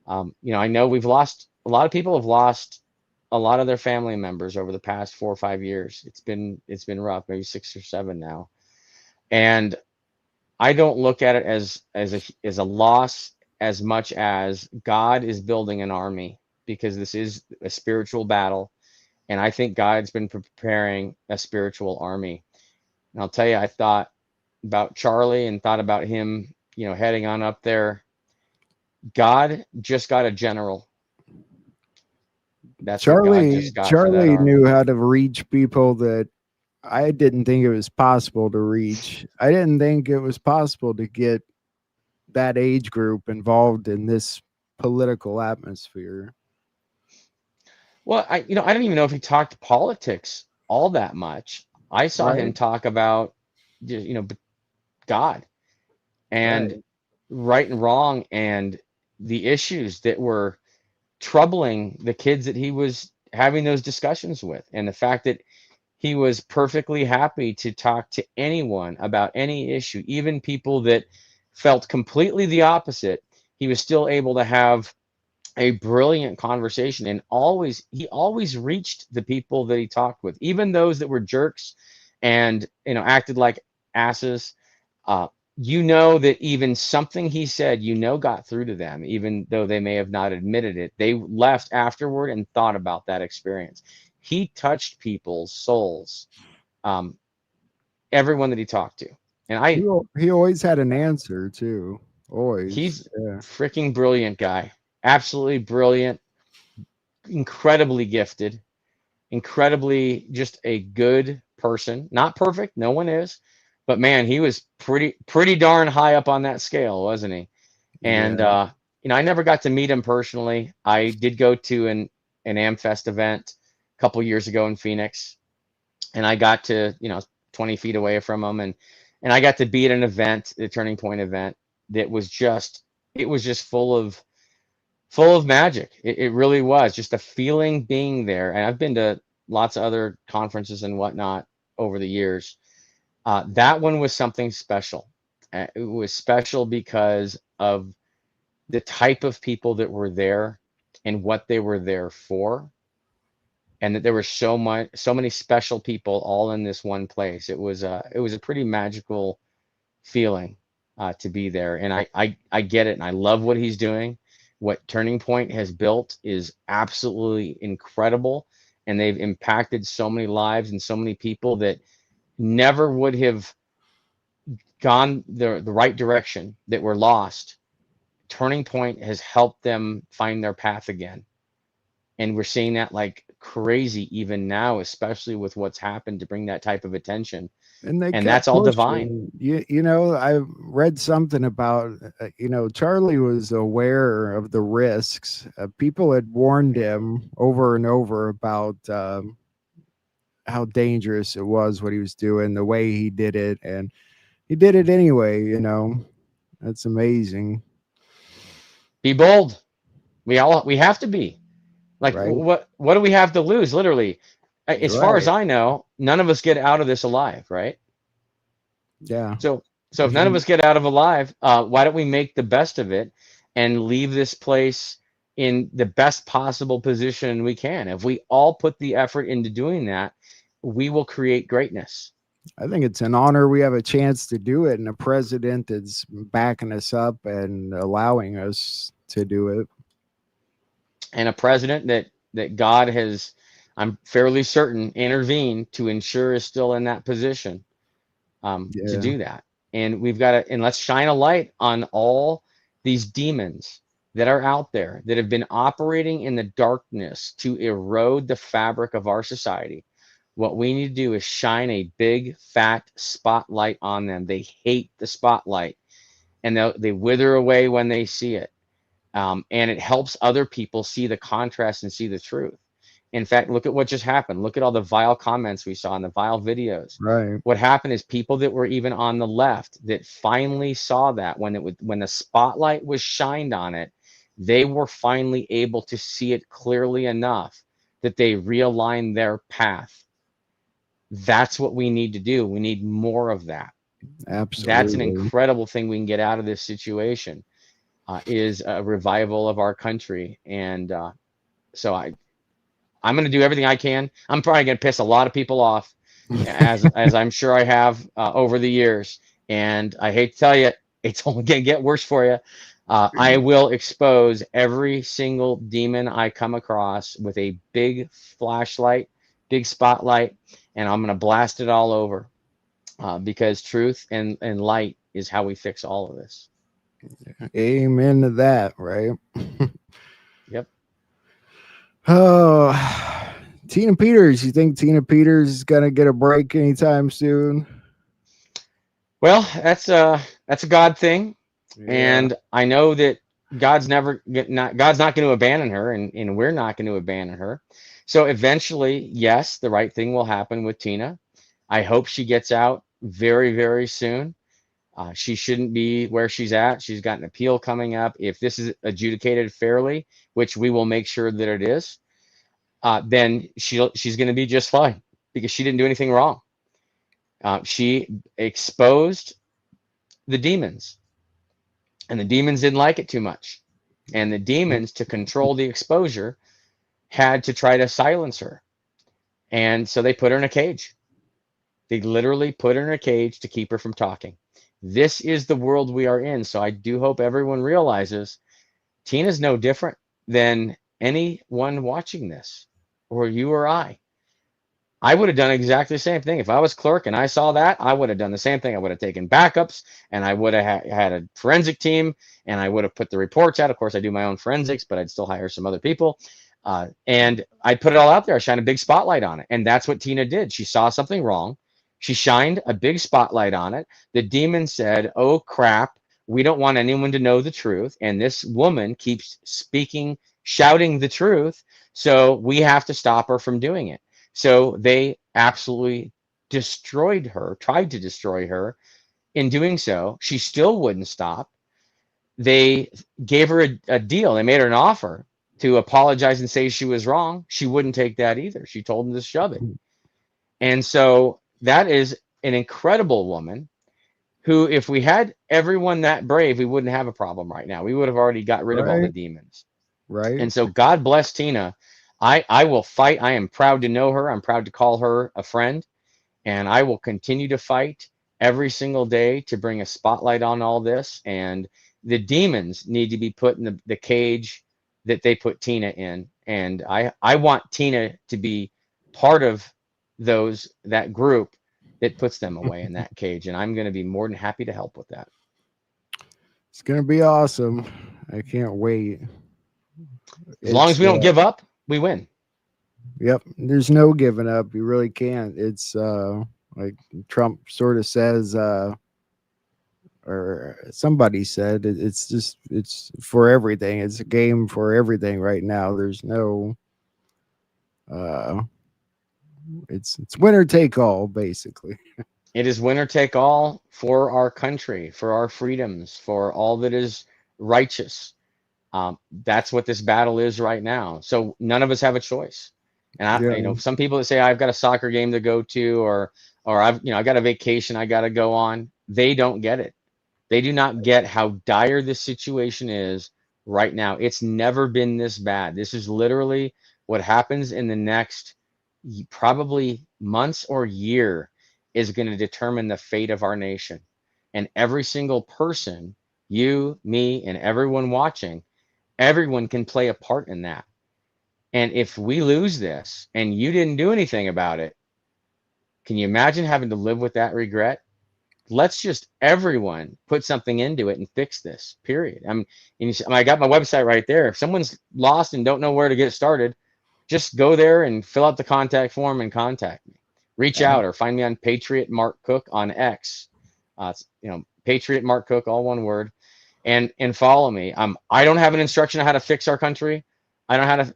I know we've lost a lot of people have lost a lot of their family members over the past 4 or 5 years. It's been rough, maybe 6 or 7 now, and I don't look at it as a loss as much as God is building an army, because this is a spiritual battle, and I think God's been preparing a spiritual army. And I'll tell you, I thought about Charlie and thought about him, heading on up there. God just got a general. That's what God Charlie just got for that Charlie army. knew how to reach people that I didn't think it was possible to reach. I didn't think it was possible to get that age group involved in this political atmosphere. Well, I don't even know if he talked politics all that much. I saw him Right. talk about, God and Right. right and wrong and the issues that were troubling the kids that he was having those discussions with, and the fact that he was perfectly happy to talk to anyone about any issue, even people that felt completely the opposite. He was still able to have a brilliant conversation, and he always reached the people that he talked with, even those that were jerks and acted like asses. uh, that even something he said, got through to them, even though they may have not admitted it. They left afterward and thought about that experience. He touched people's souls, um, everyone that he talked to. And He always had an answer too. Always. he's Yeah. freaking brilliant guy, absolutely brilliant, incredibly gifted, incredibly just a good person. Not perfect, no one is, but man, he was pretty darn high up on that scale, wasn't he? And Yeah. I never got to meet him personally. I did go to an Amfest event a couple years ago in Phoenix, and I got to 20 feet away from him, and I got to be at an event, the Turning Point event, that was just it was just full of magic. It really was just a feeling being there. And I've been to lots of other conferences and whatnot over the years. That one was something special. It was special because of the type of people that were there and what they were there for, and that there were so many special people all in this one place. It was a pretty magical feeling, to be there. And I get it, and I love what he's doing. What Turning Point has built is absolutely incredible, and they've impacted so many lives and so many people that never would have gone the right direction, that were lost. Turning Point has helped them find their path again. And we're seeing that like crazy even now, especially with what's happened to bring that type of attention. And they And kept that's all divine. pushing. I read something about, Charlie was aware of the risks. People had warned him over and over about how dangerous it was what he was doing, the way he did it, and he did it anyway. That's amazing, Be bold. We have to be. Like, right? what do we have to lose? Literally, as far as Right. I know, none of us get out of this alive, right? Yeah. So if If none of you us get out of alive, why don't we make the best of it and leave this place in the best possible position we can. If we all put the effort into doing that, we will create greatness. I think it's an honor we have a chance to do it, and a president that's backing us up and allowing us to do it. And a president that God has, I'm fairly certain, intervened to ensure is still in that position, to Yeah, do that. And we've got to, and let's shine a light on all these demons that are out there that have been operating in the darkness to erode the fabric of our society. What we need to do is shine a big fat spotlight on them. They hate the spotlight, and they wither away when they see it. And it helps other people see the contrast and see the truth. In fact, look at what just happened. Look at all the vile comments we saw in the vile videos. right. What happened is people that were even on the left that finally saw that when the spotlight was shined on it, they were finally able to see it clearly enough that they realigned their path. That's what we need to do. We need more of that. That's an Absolutely. incredible thing we can get out of this situation, is a revival of our country. And so I'm going to do everything I can. I'm probably going to piss a lot of people off, as I'm sure I have over the years. And I hate to tell you, it's only going to get worse for you. I will expose every single demon I come across with a big flashlight, big spotlight, and I'm going to blast it all over, because truth and light is how we fix all of this. Amen to that, right? Yep. Oh, Tina Peters. You think Tina Peters is gonna get a break anytime soon? Well, that's a God thing. Yeah, And I know that God's not going to abandon her, and we're not going to abandon her. So eventually, yes, the right thing will happen with Tina. I hope she gets out very, very soon. She shouldn't be where she's at. She's got an appeal coming up. If this is adjudicated fairly, which we will make sure that it is, then she's going to be just fine because she didn't do anything wrong. She exposed the demons, and the demons didn't like it too much. And the demons, to control the exposure, had to try to silence her. And so they put her in a cage. They literally put her in a cage to keep her from talking. This is the world we are in. So I do hope everyone realizes Tina's no different than anyone watching this, or you or I. I would have done exactly the same thing. If I was Clerk and I saw that, I would have done the same thing. I would have taken backups, and I would have had a forensic team, and I would have put the reports out. Of course, I do my own forensics, but I'd still hire some other people. And I'd put it all out there. I shine a big spotlight on it. And that's what Tina did. She saw something wrong. She shined a big spotlight on it. The demon said, "Oh, crap. We don't want anyone to know the truth." And this woman keeps speaking, shouting the truth. So we have to stop her from doing it. So they absolutely destroyed her, tried to destroy her. In doing so, she still wouldn't stop. They gave her a deal. They made her an offer to apologize and say she was wrong. She wouldn't take that either. She told them to shove it. And so that is an incredible woman who, if we had everyone that brave, we wouldn't have a problem right now. We would have already got rid of all the right, demons. right. And so God bless Tina. I will fight. I am proud to know her. I'm proud to call her a friend. And I will continue to fight every single day to bring a spotlight on all this. And the demons need to be put in the cage that they put Tina in. And I want Tina to be part of that group that puts them away in that cage. And I'm going to be more than happy to help with that. It's gonna be awesome. I can't wait. As long as It's we don't give up, we win. yep. There's no giving up. You really can't. It's like Trump sort of says, or somebody said, it's just it's for everything. It's a game for everything right now. There's no uh it's winner take all basically. It is winner take all for our country, for our freedoms, for all that is righteous. That's what this battle is right now. So none of us have a choice. And Yeah, some people that say I've got a soccer game to go to, or I got a vacation I got to go on. They don't get it. They do not get how dire this situation is right now. It's never been this bad. This is literally what happens in the next probably months or year is going to determine the fate of our nation. And every single person, you, me, and everyone watching, everyone can play a part in that. And if we lose this and you didn't do anything about it, can you imagine having to live with that regret? Let's just everyone put something into it and fix this. Period. I got my website right there. If someone's lost and don't know where to get started, just go there and fill out the contact form and contact me. Reach out or find me on Patriot Mark Cook on X. Patriot Mark Cook, all one word, and follow me. I don't have an instruction on how to fix our country. I don't know how to.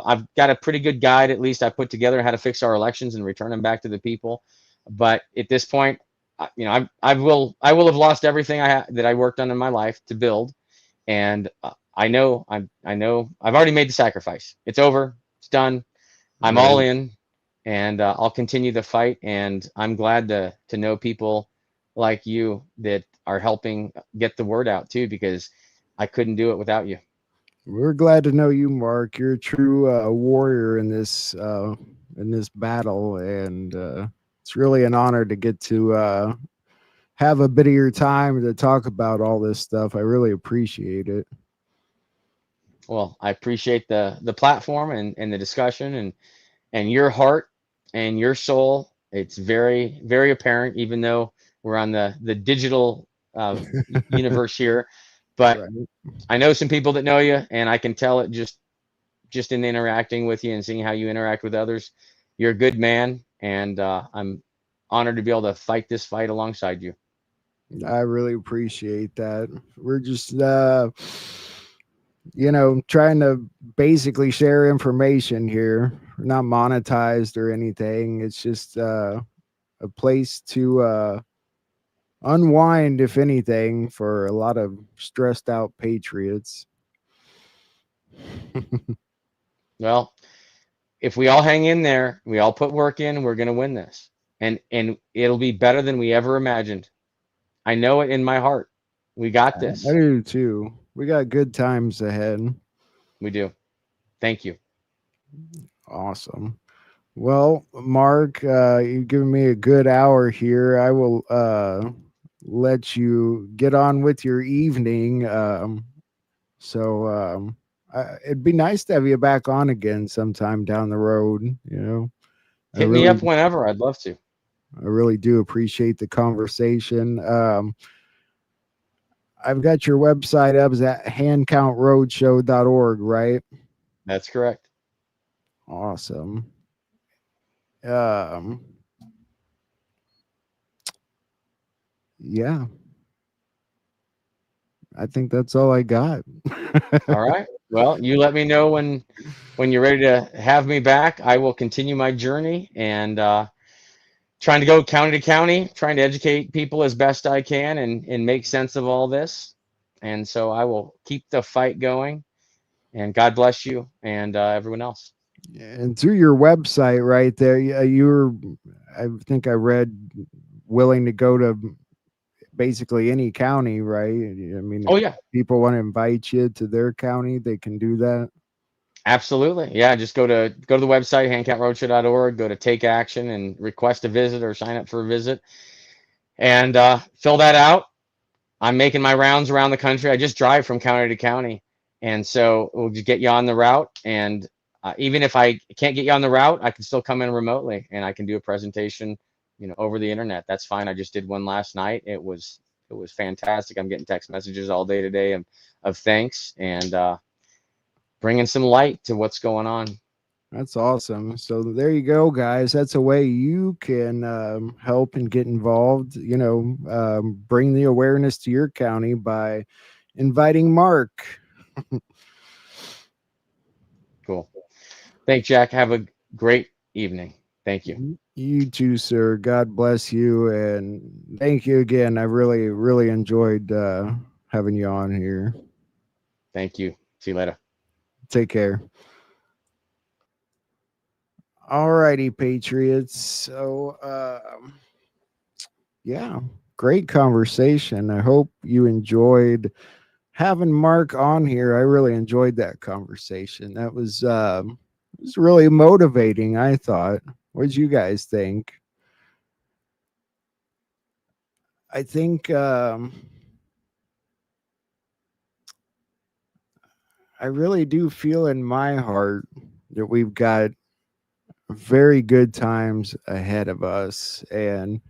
I've got a pretty good guide, at least I put together, how to fix our elections and return them back to the people. But at this point, I will have lost everything that I worked on in my life to build, and I know I've already made the sacrifice. It's over. It's done. I'm all Right. in, and I'll continue the fight. And I'm glad to know people like you that are helping get the word out too, because I couldn't do it without you. We're glad to know you, Mark. You're a true warrior in this battle, and it's really an honor to get to have a bit of your time to talk about all this stuff. I really appreciate it. Well, I appreciate the platform and the discussion and your heart and your soul. It's very, very apparent, even though we're on the digital universe here. But Right. I know some people that know you, and I can tell it just in interacting with you and seeing how you interact with others. You're a good man, and I'm honored to be able to fight this fight alongside you. I really appreciate that. We're just trying to basically share information here. We're not monetized or anything. It's just a place to unwind, if anything, for a lot of stressed out patriots. Well, if we all hang in there, we all put work in, we're going to win this, and it'll be better than we ever imagined. I know it in my heart. We got I this. do too. We got good times ahead. We do. Thank you. Awesome. Well, Mark, you've given me a good hour here. I will let you get on with your evening. It'd be nice to have you back on again sometime down the road. I Hit me really, up whenever. I'd love to. I really do appreciate the conversation. I've got your website up. Is that handcountroadshow.org, right? That's correct. Awesome. Um, yeah, I think that's all I got. All right. Well, you let me know when you're ready to have me back. I will continue my journey and trying to go county to county, trying to educate people as best I can and make sense of all this. And so I will keep the fight going. And God bless you and everyone else. And through your website right there, you're, I think I read, willing to go to basically any county, right? I mean, if Oh yeah, people want to invite you to their county, they can do that. absolutely. Yeah, just go to the website, handcountroadshow.org, go to take action and request a visit or sign up for a visit and fill that out. I'm making my rounds around the country. I just drive from county to county. And so we'll just get you on the route. And even if I can't get you on the route, I can still come in remotely and I can do a presentation, over the internet. That's fine. I just did one last night. It was fantastic. I'm getting text messages all day today of thanks and bringing some light to what's going on. That's awesome. So there you go, guys. That's a way you can help and get involved. Bring the awareness to your county by inviting Mark. Cool. Thanks, Jack. Have a great evening. Thank you. You too, sir. God bless you, and thank you again. I really, really enjoyed having you on here. Thank you. See you later. Take care. All righty, Patriots. So, yeah, great conversation. I hope you enjoyed having Mark on here. I really enjoyed that conversation. That was it was really motivating, I thought. What did you guys think? I think I really do feel in my heart that we've got very good times ahead of us. And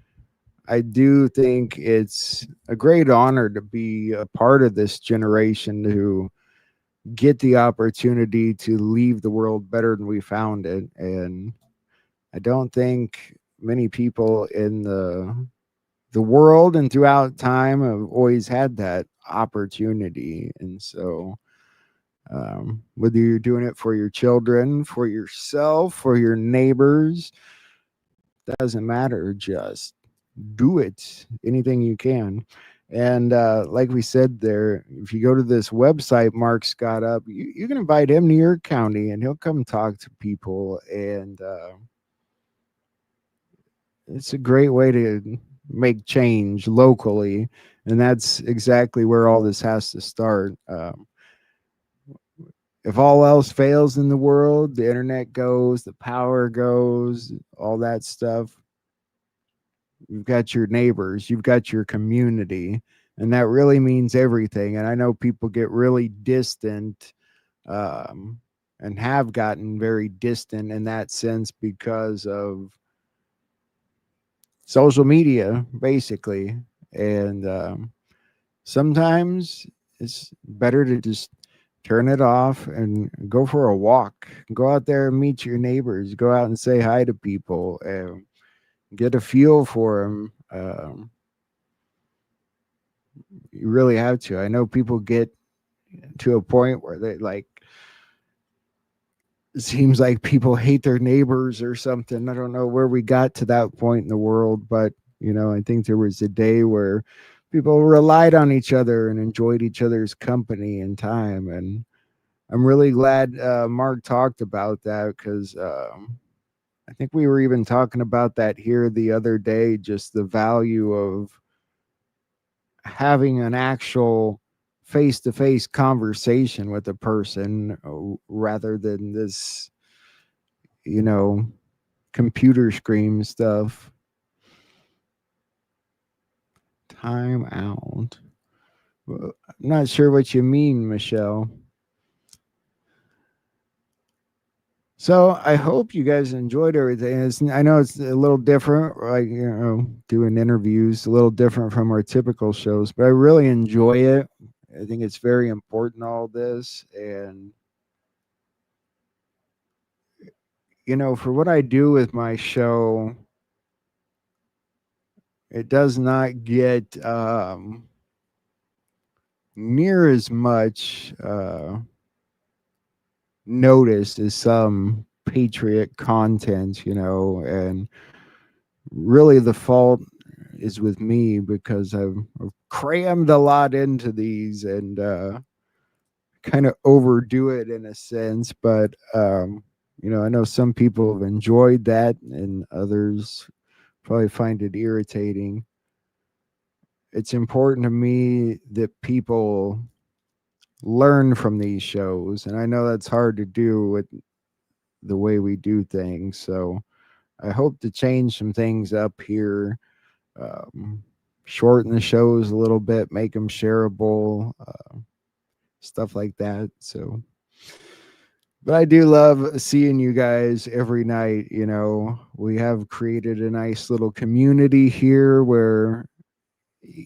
I do think it's a great honor to be a part of this generation to get the opportunity to leave the world better than we found it. And I don't think many people in the world and throughout time have always had that opportunity. And so whether you're doing it for your children, for yourself, for your neighbors, doesn't matter. Just do it, anything you can. And like we said there, if you go to this website Mark's got up, you can invite him to your county and he'll come talk to people. And it's a great way to make change locally. And that's exactly where all this has to start. If all else fails in the world, the internet goes, the power goes, all that stuff, you've got your neighbors, you've got your community, and that really means everything. And I know people get really distant, um, and have gotten very distant in that sense because of social media, basically. And sometimes it's better to just turn it off and go for a walk. Go out there and meet your neighbors. Go out and say hi to people and get a feel for them. You really have to. I know people get to a point where they like, it seems like people hate their neighbors or something. I don't know where we got to that point in the world, but I think there was a day where people relied on each other and enjoyed each other's company and time. And I'm really glad Mark talked about that because I think we were even talking about that here the other day, just the value of having an actual face to face conversation with a person rather than this, you know, computer screen stuff. Time out. I'm not sure what you mean, Michelle. So I hope you guys enjoyed everything. I know it's a little different, like doing interviews, a little different from our typical shows, but I really enjoy it. I think it's very important, all this, and for what I do with my show, it does not get near as much noticed as some patriot content, and really the fault is with me because I've crammed a lot into these and kind of overdo it in a sense. But I know some people have enjoyed that, and others probably find it irritating. It's important to me that people learn from these shows, and I know that's hard to do with the way we do things. So I hope to change some things up here, um, shorten the shows a little bit, make them shareable, stuff like that. So, but I do love seeing you guys every night. We have created a nice little community here where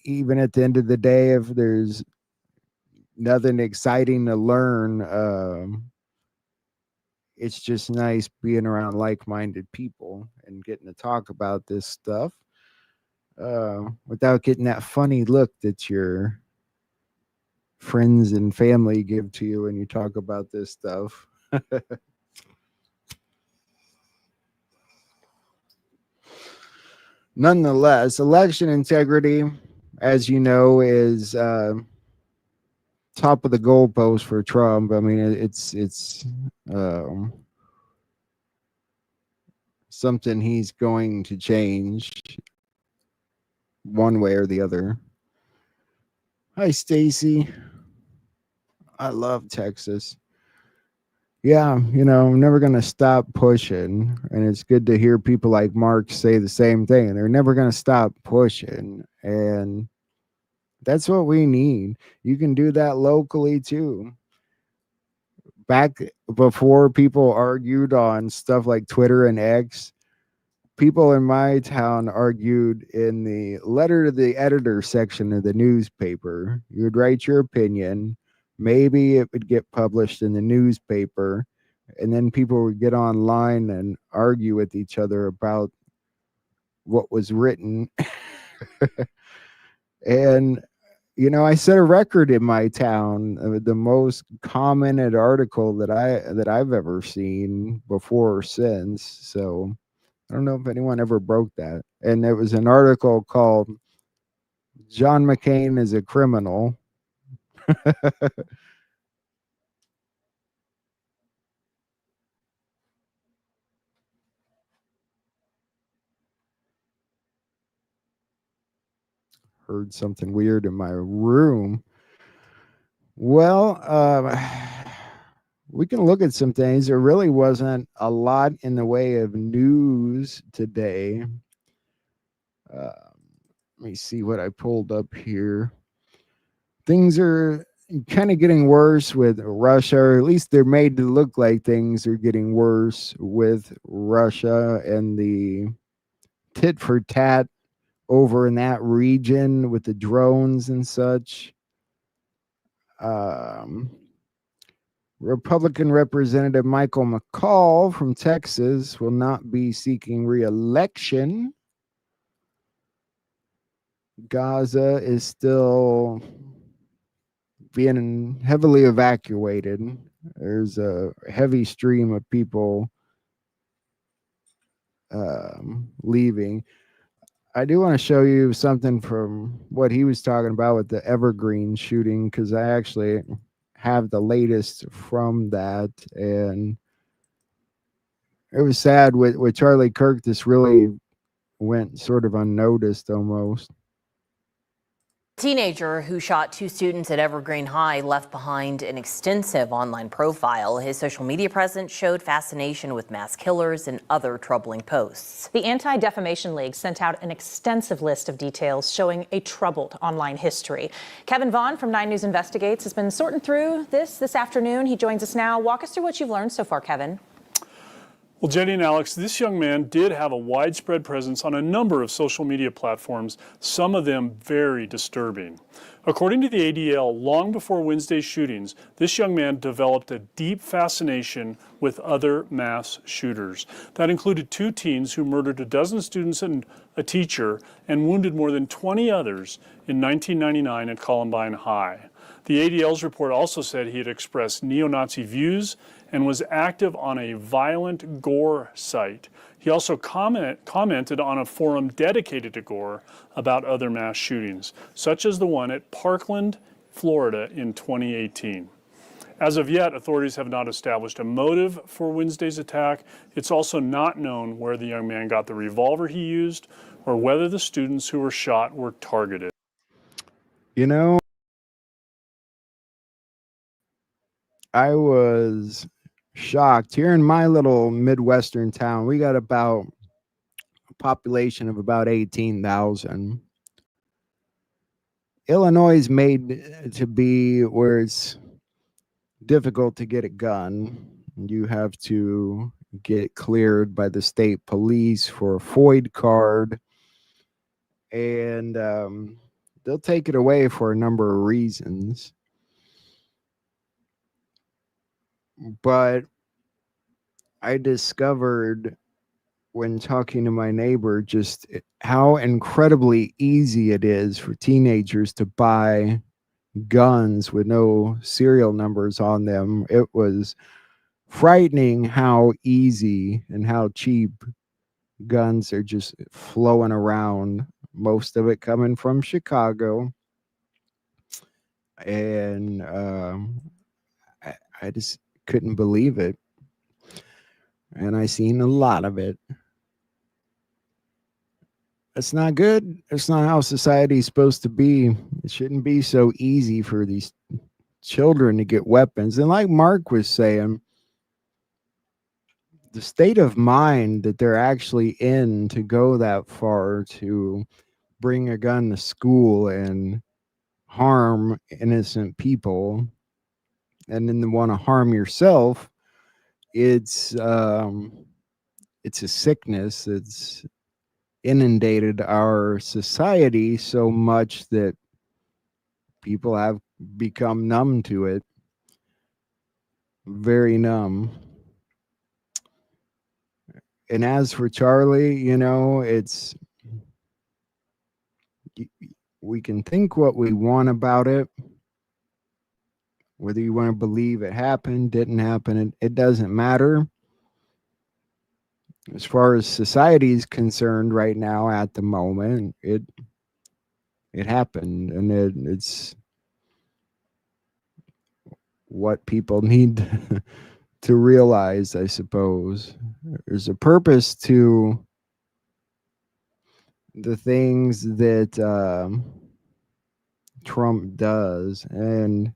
even at the end of the day, if there's nothing exciting to learn, it's just nice being around like-minded people and getting to talk about this stuff without getting that funny look that your friends and family give to you when you talk about this stuff. Nonetheless, election integrity, as you know, is top of the goalpost for Trump. I mean, it's um, something he's going to change one way or the other. Hi, Stacy. I love Texas. Yeah, I'm never going to stop pushing. And it's good to hear people like Mark say the same thing. They're never going to stop pushing. And that's what we need. You can do that locally too. Back before people argued on stuff like Twitter and X, people in my town argued in the letter to the editor section of the newspaper. You would write your opinion. Maybe it would get published in the newspaper. And then people would get online and argue with each other about what was written. And I set a record in my town, the most commented article that I've ever seen before or since. So I don't know if anyone ever broke that. And it was an article called "John McCain is a Criminal." Heard something weird in my room. Well, we can look at some things. There really wasn't a lot in the way of news today. Let me see what I pulled up here. Things are kind of getting worse with Russia, or at least they're made to look like things are getting worse with Russia and the tit for tat over in that region with the drones and such. Um, Republican Representative Michael McCall from Texas will not be seeking re-election. Gaza is still being heavily evacuated. There's a heavy stream of people leaving. I do want to show you something from what he was talking about with the Evergreen shooting, because I actually have the latest from that. And it was sad with Charlie Kirk. This really went sort of unnoticed almost. Teenager who shot two students at Evergreen High left behind an extensive online profile. His social media presence showed fascination with mass killers and other troubling posts. The Anti-Defamation League sent out an extensive list of details showing a troubled online history. Kevin Vaughn from 9 News Investigates has been sorting through this afternoon. He joins us now. Walk us through what you've learned so far, Kevin. Well, Jenny and Alex, this young man did have a widespread presence on a number of social media platforms, some of them very disturbing. According to the ADL, long before Wednesday's shootings, this young man developed a deep fascination with other mass shooters. That included 2 teens who murdered a dozen students and a teacher and wounded more than 20 others in 1999 at Columbine High. The ADL's report also said he had expressed neo-Nazi views and was active on a violent gore site. He also commented on a forum dedicated to gore about other mass shootings, such as the one at Parkland, Florida in 2018. As of yet, authorities have not established a motive for Wednesday's attack. It's also not known where the young man got the revolver he used or whether the students who were shot were targeted. I was shocked. Here in my little Midwestern town, we got about a population of about 18,000. Illinois is made to be where it's difficult to get a gun. You have to get cleared by the state police for a FOID card, and they'll take it away for a number of reasons. But I discovered when talking to my neighbor just how incredibly easy it is for teenagers to buy guns with no serial numbers on them. It was frightening how easy and how cheap guns are just flowing around, most of it coming from Chicago. And I just couldn't believe it. And I seen a lot of it. It's not good. It's not how society's supposed to be. It shouldn't be so easy for these children to get weapons. And like Mark was saying, the state of mind that they're actually in to go that far to bring a gun to school and harm innocent people and then want to harm yourself, it's a sickness that's inundated our society so much that people have become numb to it, very numb. And as for Charlie, you know, we can think what we want about it, whether you want to believe it happened, didn't happen, it doesn't matter. As far as society is concerned right now at the moment, it happened, and it's what people need to realize, I suppose. There's a purpose to the things that Trump does. And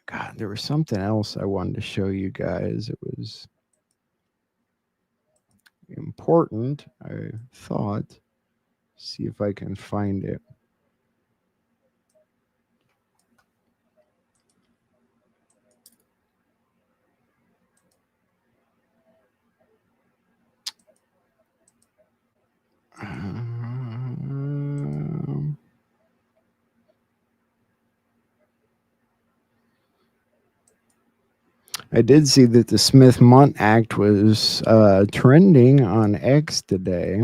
God, there was something else I wanted to show you guys. It was important, I thought. See if I can find it. I did see that the Smith-Mundt Act was trending on X today.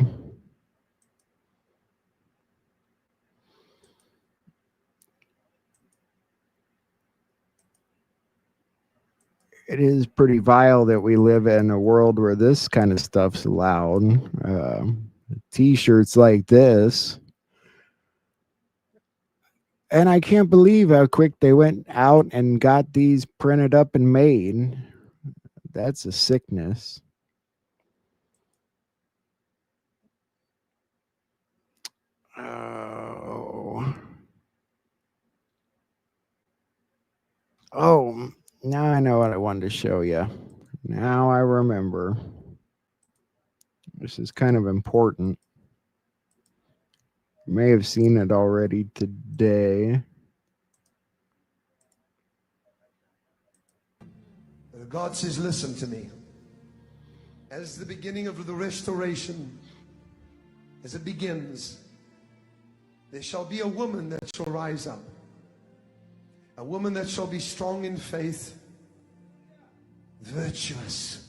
It is pretty vile that we live in a world where this kind of stuff's allowed. T-shirts like this. And I can't believe how quick they went out and got these printed up and made. That's a sickness. Oh, now I know what I wanted to show you. Now I remember. This is kind of important. You may have seen it already today. God says, listen to me. As the beginning of the restoration, as it begins, there shall be a woman that shall rise up. A woman that shall be strong in faith, virtuous,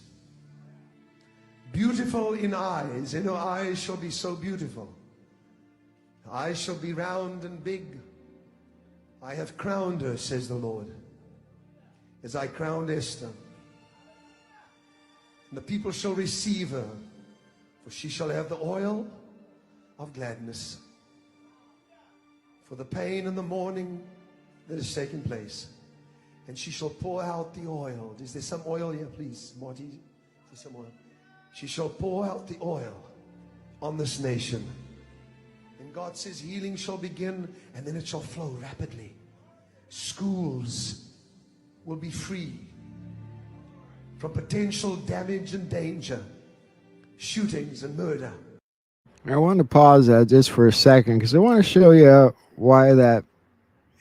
beautiful in eyes, and her eyes shall be so beautiful. Her eyes shall be round and big. I have crowned her, says the Lord, as I crowned Esther. And the people shall receive her, for she shall have the oil of gladness for the pain and the mourning that has taken place. And she shall pour out the oil. Is there some oil here, please, Marty? Is there some oil? She shall pour out the oil on this nation. And God says healing shall begin, and then it shall flow rapidly. Schools will be free from potential damage and danger, shootings and murder. I want to pause that just for a second because I want to show you why that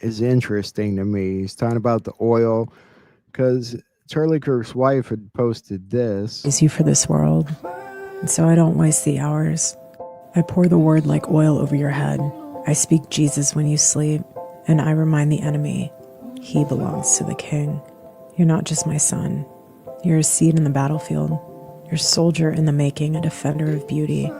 is interesting to me. He's talking about the oil because Charlie Kirk's wife had posted this. Is you for this world, and so I don't waste the hours. I pour the word like oil over your head. I speak Jesus when you sleep, and I remind the enemy, he belongs to the king. You're not just my son. You're a seed in the battlefield. You're a soldier in the making, a defender of beauty,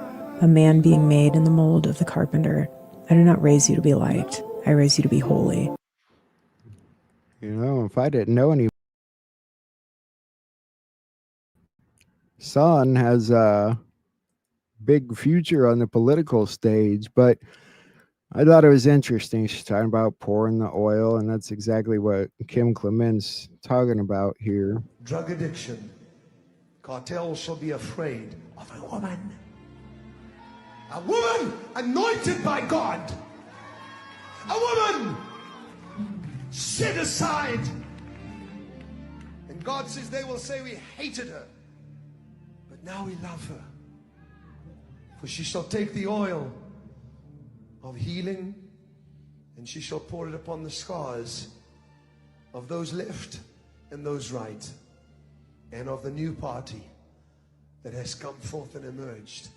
a man being made in the mold of the carpenter. I do not raise you to be liked. I raise you to be holy. You know, if I didn't know any, son has a big future on the political stage, but I thought it was interesting. She's talking about pouring the oil, and that's exactly what Kim Clement's talking about here. Drug addiction. Cartels shall be afraid of a woman. A woman anointed by God. A woman set aside God says they will say we hated her, but now we love her. For she shall take the oil of healing, and she shall pour it upon the scars of those left and those right, and of the new party that has come forth and emerged,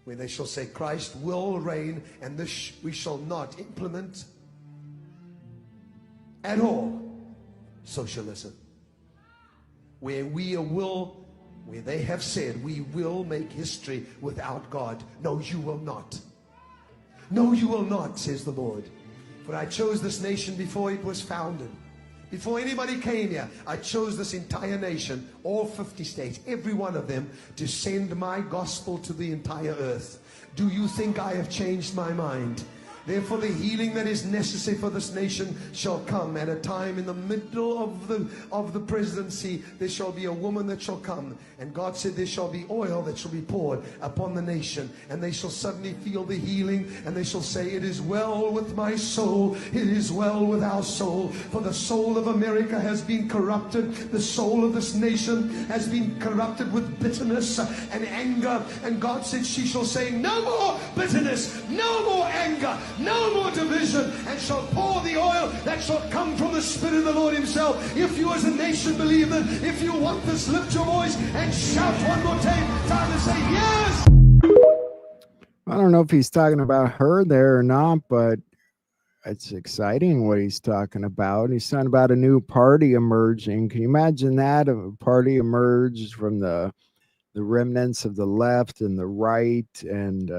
where they shall say Christ will reign, and this we shall not implement at all socialism, where where they have said we will make history without God. No, you will not. No, you will not, says the Lord. For I chose this nation before it was founded. Before anybody came here, I chose this entire nation, all 50 states, every one of them, to send my gospel to the entire earth. Do you think I have changed my mind? Therefore, the healing that is necessary for this nation shall come at a time in the middle of the presidency. There shall be a woman that shall come, and God said there shall be oil that shall be poured upon the nation, and they shall suddenly feel the healing, and they shall say, it is well with my soul, it is well with our soul. For the soul of America has been corrupted, the soul of this nation has been corrupted with bitterness and anger, and God said she shall say, no more bitterness, no more anger, no more division, and shall pour the oil that shall come from the Spirit of the Lord himself. If you as a nation believe it, if you want this, lift your voice and shout one more time and say yes. I don't know if he's talking about her there or not, but it's exciting what he's talking about. He's talking about a new party emerging. Can you imagine that? A party emerged from the remnants of the left and the right, and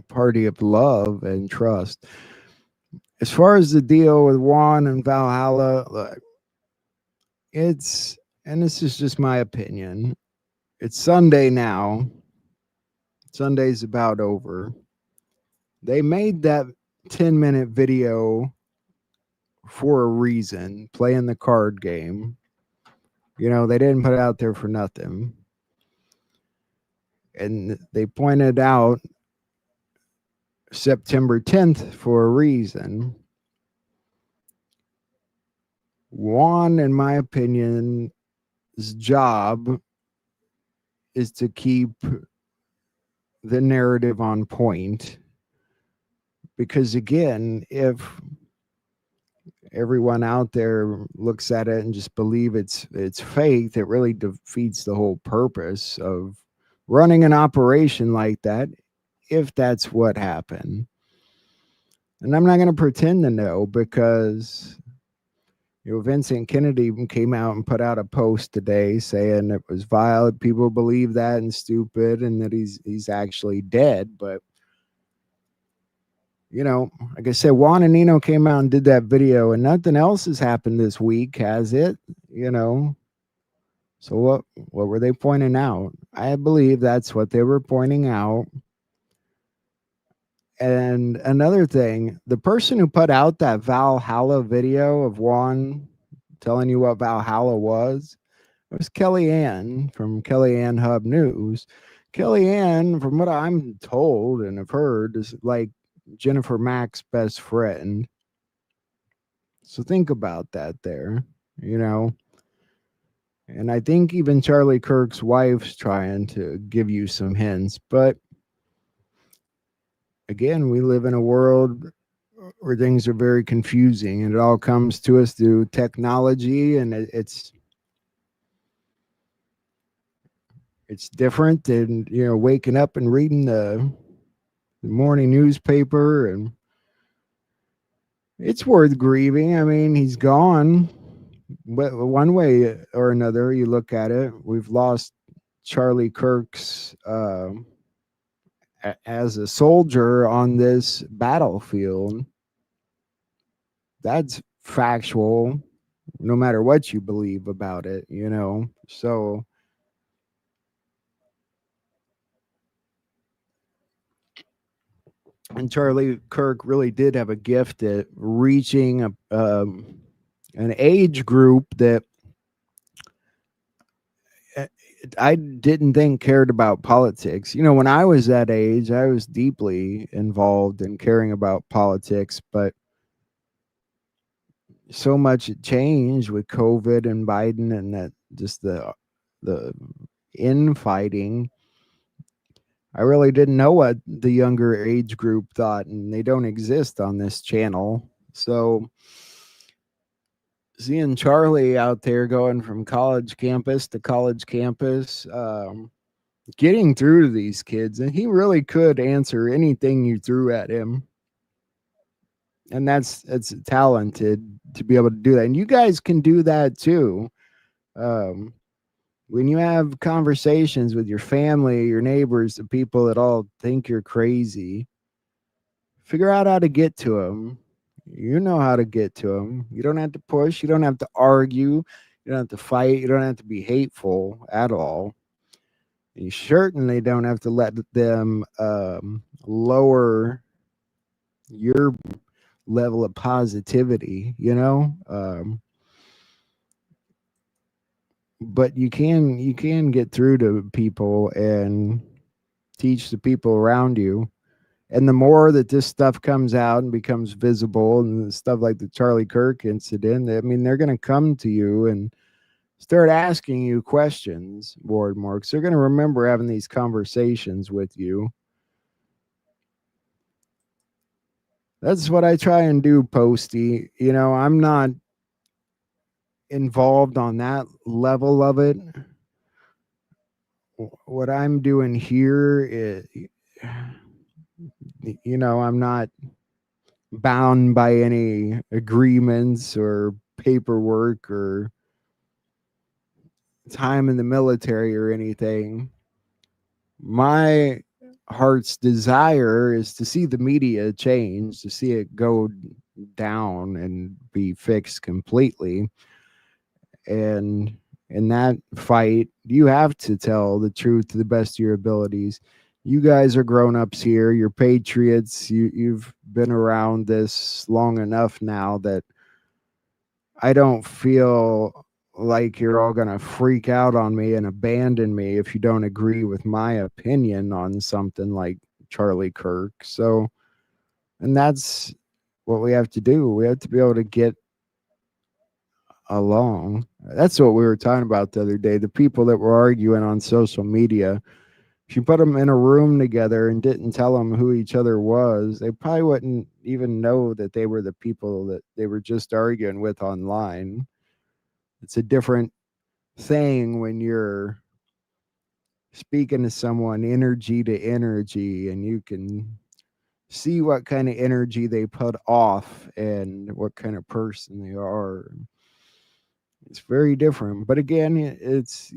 party of love and trust. As far as the deal with Juan and Valhalla, look, and this is just my opinion, it's Sunday now. Sunday's about over. They made that 10-minute video for a reason, playing the card game. You know, they didn't put it out there for nothing. And they pointed out September 10th for a reason. Juan, in my opinion, his job is to keep the narrative on point. Because again, if everyone out there looks at it and just believe it's fake, it really defeats the whole purpose of running an operation like that, if that's what happened. And I'm not going to pretend to know, because Vincent Kennedy came out and put out a post today saying it was vile. People believe that and stupid, and that he's actually dead. But like I said, Juan and Nino came out and did that video, and nothing else has happened this week, has it? So what were they pointing out? I believe that's what they were pointing out. And another thing, the person who put out that Valhalla video of Juan telling you what Valhalla was, it was Kellyanne from Kellyanne Hub News. Kellyanne, from what I'm told and have heard, is like Jennifer Mack's best friend. So think about that there, And I think even Charlie Kirk's wife's trying to give you some hints. But again, we live in a world where things are very confusing, and it all comes to us through technology, and it's different than waking up and reading the morning newspaper. And it's worth grieving. I mean, he's gone, but one way or another you look at it, we've lost Charlie Kirk's as a soldier on this battlefield. That's factual, no matter what you believe about it, So and Charlie Kirk really did have a gift at reaching an age group that I didn't think cared about politics. When I was that age, I was deeply involved in caring about politics, but so much changed with COVID and Biden, and that just the infighting. I really didn't know what the younger age group thought, and they don't exist on this channel. So seeing Charlie out there going from college campus to college campus, getting through to these kids, and he really could answer anything you threw at him. And that's talented to be able to do that. And you guys can do that too. Um, when you have conversations with your family, your neighbors, the people that all think you're crazy, figure out how to get to them. You know how to get to them. You don't have to push. You don't have to argue. You don't have to fight. You don't have to be hateful at all. You certainly don't have to let them lower your level of positivity, but you can get through to people and teach the people around you. And the more that this stuff comes out and becomes visible, and stuff like the Charlie Kirk incident, I mean, they're going to come to you and start asking you questions more and more, because they're going to remember having these conversations with you. That's what I try and do, Posty. I'm not involved on that level of it. What I'm doing here is, I'm not bound by any agreements or paperwork or time in the military or anything. My heart's desire is to see the media change, to see it go down and be fixed completely. And in that fight, you have to tell the truth to the best of your abilities. You guys are grown-ups here. You're patriots. You've been around this long enough now that I don't feel like you're all going to freak out on me and abandon me if you don't agree with my opinion on something like Charlie Kirk. So, and that's what we have to do. We have to be able to get along. That's what we were talking about the other day. The people that were arguing on social media, if you put them in a room together and didn't tell them who each other was, they probably wouldn't even know that they were the people that they were just arguing with online. It's a different thing when you're speaking to someone energy to energy, and you can see what kind of energy they put off and what kind of person they are. It's very different. But again, it's,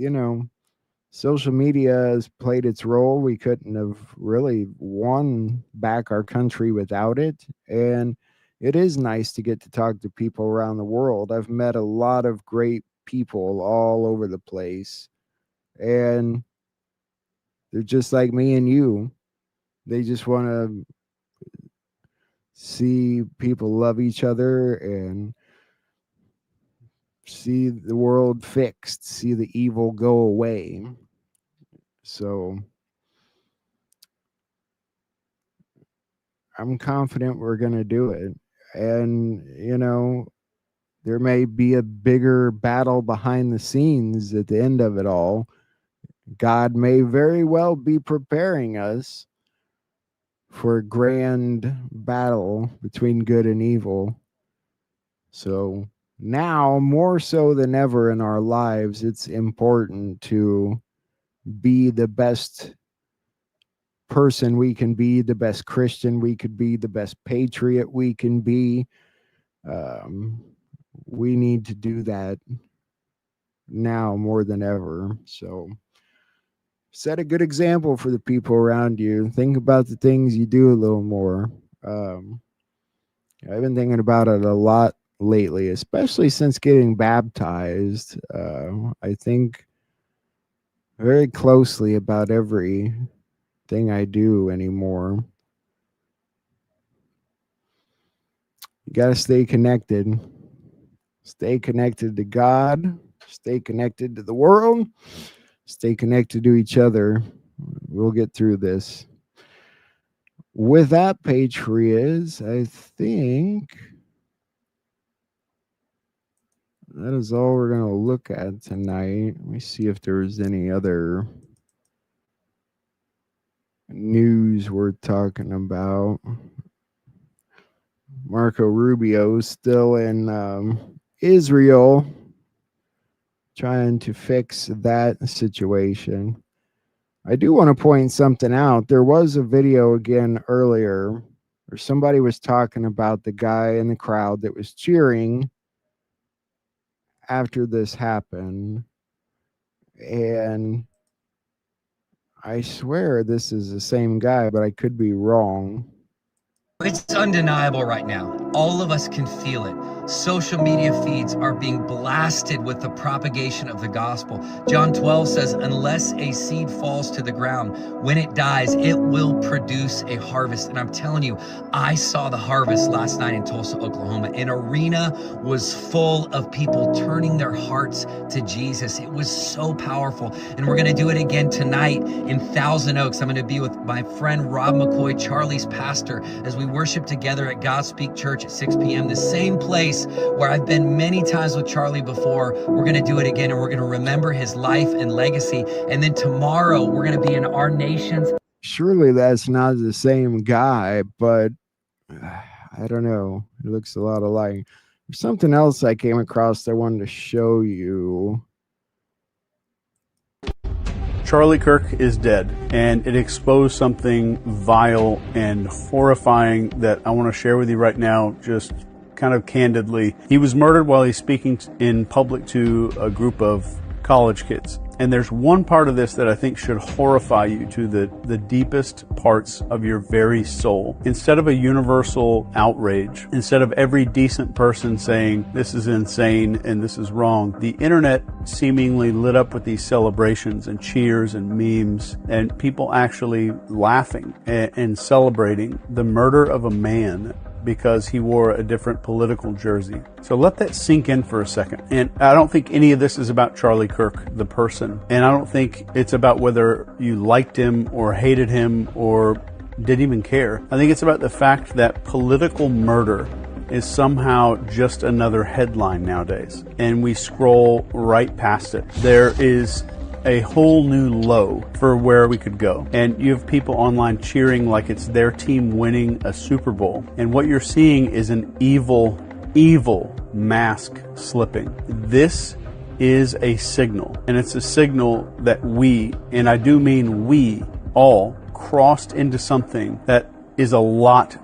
social media has played its role. We couldn't have really won back our country without it. And it is nice to get to talk to people around the world. I've met a lot of great people all over the place, and they're just like me and you. They just want to see people love each other and see the world fixed, see the evil go away. So I'm confident we're going to do it. And, there may be a bigger battle behind the scenes at the end of it all. God may very well be preparing us for a grand battle between good and evil. So now, more so than ever in our lives, it's important to be the best person we can be, the best Christian we could be, the best patriot we can be. We need to do that now more than ever. So set a good example for the people around you. Think about the things you do a little more. I've been thinking about it a lot lately, especially since getting baptized. I think very closely about everything I do anymore. You got to stay connected. Stay connected to God. Stay connected to the world. Stay connected to each other. We'll get through this. With that, Patriots, I think that is all we're going to look at tonight. Let me see if there's any other news worth talking about. Marco Rubio still in Israel, trying to fix that situation. I do want to point something out. There was a video again earlier where somebody was talking about the guy in the crowd that was cheering after this happened. And I swear this is the same guy, but I could be wrong. It's undeniable right now. All of us can feel it. Social media feeds are being blasted with the propagation of the gospel. John 12 says, unless a seed falls to the ground, when it dies, it will produce a harvest. And I'm telling you, I saw the harvest last night in Tulsa, Oklahoma. An arena was full of people turning their hearts to Jesus. It was so powerful. And we're going to do it again tonight in Thousand Oaks. I'm going to be with my friend Rob McCoy, Charlie's pastor, as we worship together at God Speak Church at 6 p.m. The same place where I've been many times with Charlie before. We're going to do it again, and we're going to remember his life and legacy. And then tomorrow, we're going to be in our nation's. Surely that's not the same guy, but I don't know. It looks a lot alike. There's something else I came across that I wanted to show you. Charlie Kirk is dead, and it exposed something vile and horrifying that I want to share with you right now, just kind of candidly. He was murdered while he's speaking in public to a group of college kids. And there's one part of this that I think should horrify you to the deepest parts of your very soul. Instead of a universal outrage, instead of every decent person saying this is insane and this is wrong, the internet seemingly lit up with these celebrations and cheers and memes and people actually laughing and celebrating the murder of a man because he wore a different political jersey. So let that sink in for a second. And I don't think any of this is about Charlie Kirk, the person. And I don't think it's about whether you liked him or hated him or didn't even care. I think it's about the fact that political murder is somehow just another headline nowadays. And we scroll right past it. There is a whole new low for where we could go. And you have people online cheering like it's their team winning a Super Bowl. And what you're seeing is an evil mask slipping. This is a signal. And it's a signal that we, and I do mean we, all crossed into something that is a lot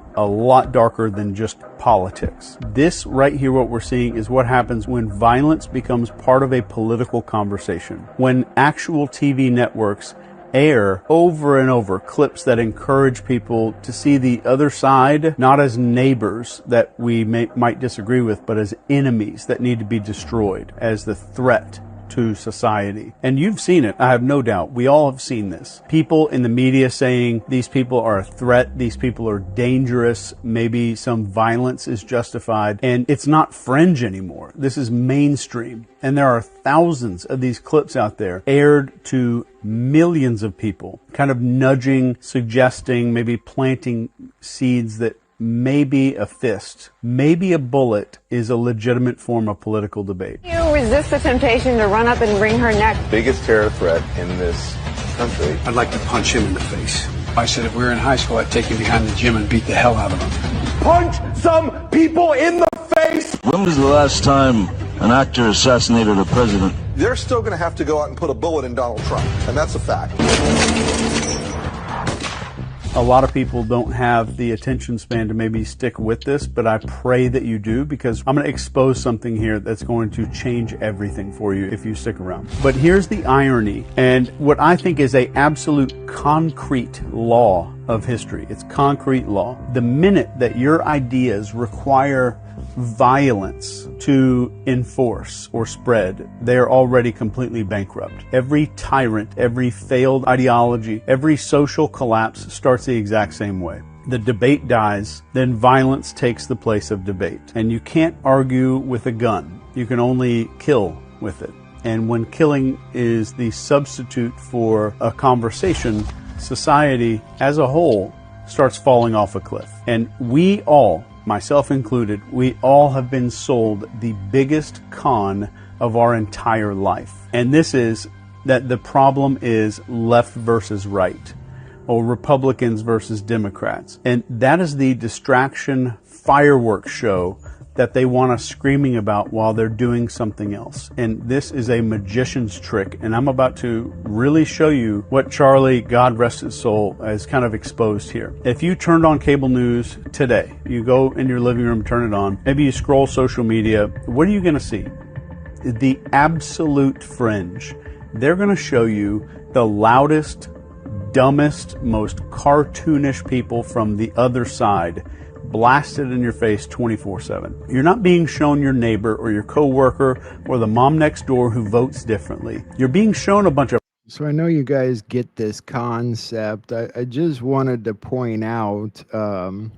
darker than just politics. This right here, what we're seeing, is what happens when violence becomes part of a political conversation. When actual TV networks air over and over clips that encourage people to see the other side not as neighbors that we might disagree with, but as enemies that need to be destroyed, as the threat to society. And you've seen it, I have no doubt. We all have seen this. People in the media saying these people are a threat, these people are dangerous, maybe some violence is justified, and it's not fringe anymore. This is mainstream. And there are thousands of these clips out there aired to millions of people, kind of nudging, suggesting, maybe planting seeds that maybe a fist, maybe a bullet is a legitimate form of political debate. You resist the temptation to run up and wring her neck. Biggest terror threat in this country. I'd like to punch him in the face. I said if we were in high school, I'd take him behind the gym and beat the hell out of him. Punch some people in the face! When was the last time an actor assassinated a president? They're still going to have to go out and put a bullet in Donald Trump, and that's a fact. A lot of people don't have the attention span to maybe stick with this, but I pray that you do, because I'm going to expose something here that's going to change everything for you if you stick around. But here's the irony, and what I think is a absolute concrete law of history. It's concrete law. The minute that your ideas require violence to enforce or spread, they're already completely bankrupt. Every tyrant, every failed ideology, every social collapse starts the exact same way. The debate dies, then violence takes the place of debate. And you can't argue with a gun. You can only kill with it. And when killing is the substitute for a conversation, society as a whole starts falling off a cliff. And we all myself included, we all have been sold the biggest con of our entire life. And this is that the problem is left versus right, or Republicans versus Democrats. And that is the distraction fireworks show that they want us screaming about while they're doing something else. And this is a magician's trick, and I'm about to really show you what Charlie, God rest his soul, has kind of exposed here. If you turned on cable news today, you go in your living room, turn it on, maybe you scroll social media, what are you going to see? The absolute fringe. They're going to show you the loudest, dumbest, most cartoonish people from the other side blasted in your face 24/7. You're not being shown your neighbor or your coworker or the mom next door who votes differently. You're being shown a bunch of... So I know you guys get this concept. I just wanted to point out that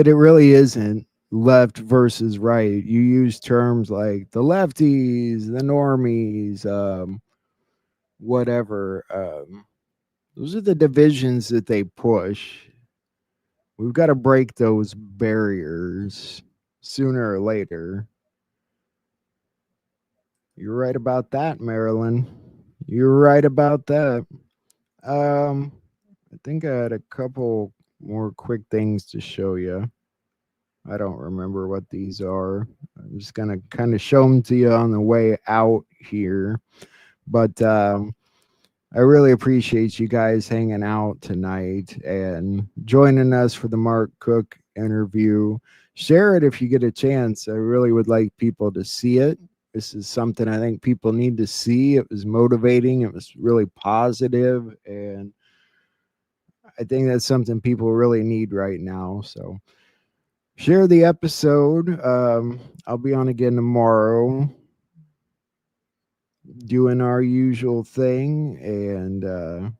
it really isn't left versus right. You use terms like the lefties, the normies, whatever. Those are the divisions that they push. We've got to break those barriers sooner or later. You're right about that, Marilyn. You're right about that. I think I had a couple more quick things to show you. I don't remember what these are. I'm just going to kind of show them to you on the way out here. But I really appreciate you guys hanging out tonight and joining us for the Mark Cook interview. Share it if you get a chance. I really would like people to see it. This is something I think people need to see. It was motivating. It was really positive, and I think that's something people really need right now. So share the episode. I'll be on again tomorrow, doing our usual thing, and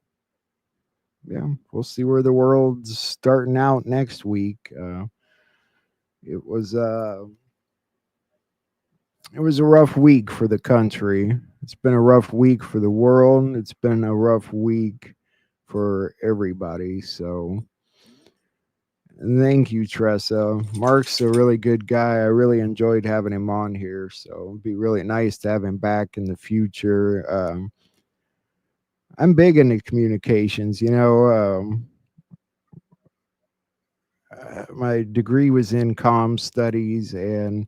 yeah, we'll see where the world's starting out next week. It was a rough week for the country. It's been a rough week for the world. It's been a rough week for everybody. So thank you, Tressa. Mark's a really good guy. I really enjoyed having him on here. So it'd be really nice to have him back in the future. I'm big into communications, you know. My degree was in comm studies, and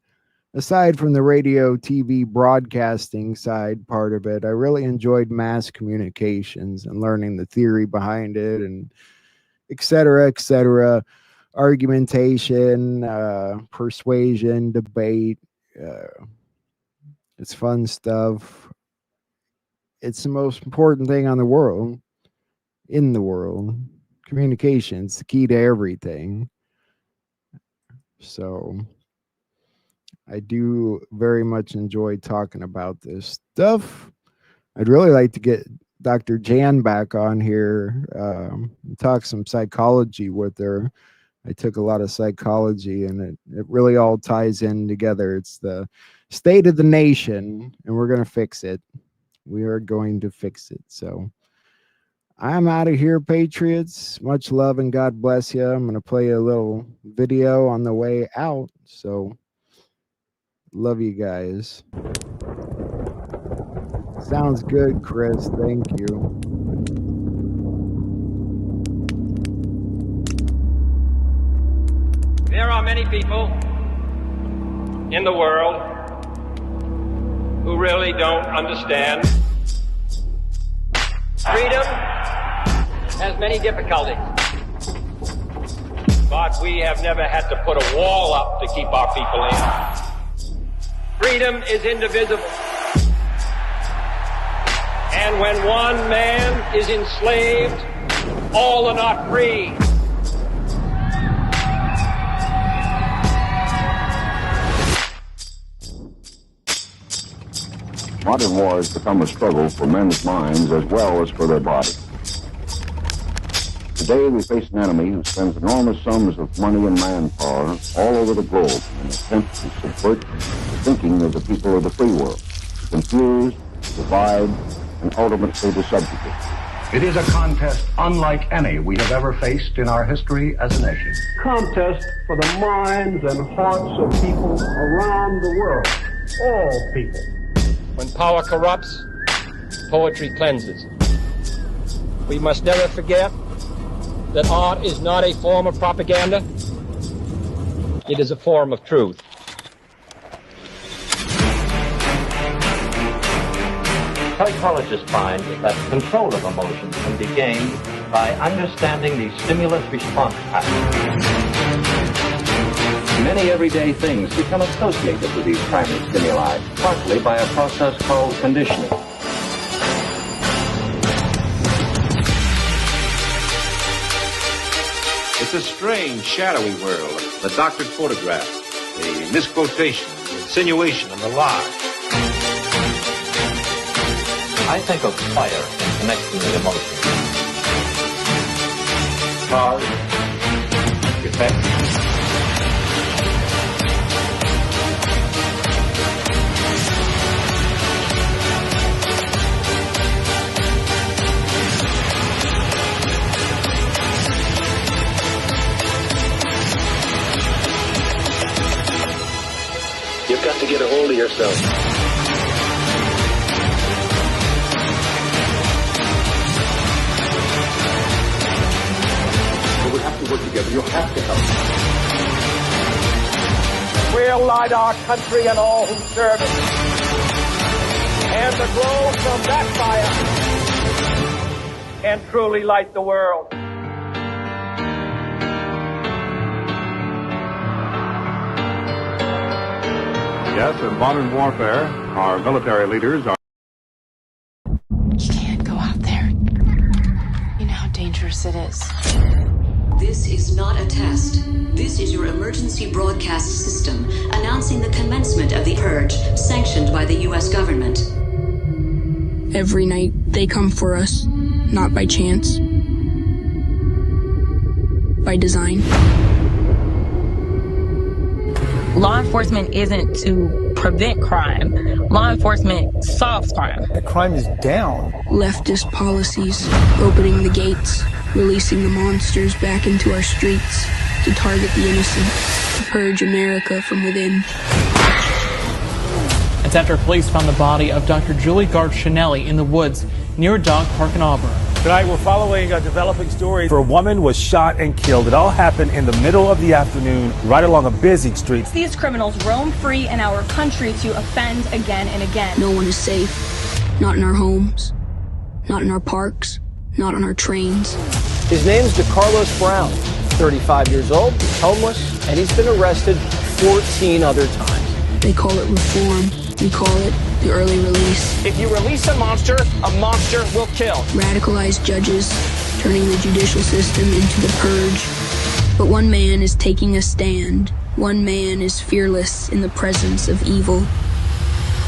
aside from the radio, TV, broadcasting side part of it, I really enjoyed mass communications and learning the theory behind it, and et cetera, argumentation, persuasion, debate. It's fun stuff. It's the most important thing in the world. Communication's the key to everything. So I do very much enjoy talking about this stuff. I'd really like to get Dr. Jan back on here, and talk some psychology with her. I took a lot of psychology, and it really all ties in together. It's the state of the nation, and we're going to fix it. We are going to fix it. So I'm out of here, Patriots. Much love and God bless you. I'm going to play a little video on the way out. So love you guys. Sounds good, Chris. Thank you. There are many people in the world who really don't understand. Freedom has many difficulties, but we have never had to put a wall up to keep our people in. Freedom is indivisible. And when one man is enslaved, all are not free. Modern war has become a struggle for men's minds as well as for their bodies. Today we face an enemy who spends enormous sums of money and manpower all over the globe in an attempt to subvert the thinking of the people of the free world, to confuse, divide, and ultimately to subjugate. It is a contest unlike any we have ever faced in our history as a nation. Contest for the minds and hearts of people around the world. All people. When power corrupts, poetry cleanses. We must never forget that art is not a form of propaganda. It is a form of truth. Psychologists find that control of emotions can be gained by understanding the stimulus-response pattern. Many everyday things become associated with these primary stimuli, partly by a process called conditioning. It's a strange, shadowy world. The doctored photograph, the misquotation, the insinuation, and the lie. I think of fire and connection with emotion. Cause, effect. You've got to get a hold of yourself. We have to work together. You have to help. We'll light our country and all who serve it. And the glow from that fire can truly light the world. Yes, in modern warfare, our military leaders are... You can't go out there. You know how dangerous it is. This is not a test. This is your emergency broadcast system announcing the commencement of the purge sanctioned by the U.S. government. Every night, they come for us, not by chance, by design. Law enforcement isn't to prevent crime. Law enforcement solves crime. The crime is down. Leftist policies, opening the gates, releasing the monsters back into our streets to target the innocent, to purge America from within. It's after police found the body of Dr. Julie Gard-Chanelli in the woods near a dog park in Auburn. Tonight we're following a developing story. A woman was shot and killed. It all happened in the middle of the afternoon, right along a busy street. These criminals roam free in our country to offend again and again. No one is safe. Not in our homes. Not in our parks. Not on our trains. His name's DeCarlos Brown, 35 years old, he's homeless, and he's been arrested 14 other times. They call it reform. We call it the early release. If you release a monster will kill. Radicalized judges, turning the judicial system into the purge. But one man is taking a stand. One man is fearless in the presence of evil.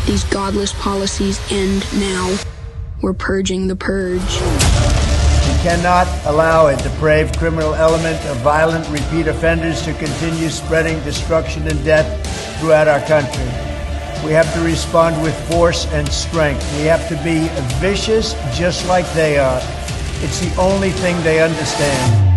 These godless policies end now. We're purging the purge. We cannot allow a depraved criminal element of violent repeat offenders to continue spreading destruction and death throughout our country. We have to respond with force and strength. We have to be vicious just like they are. It's the only thing they understand.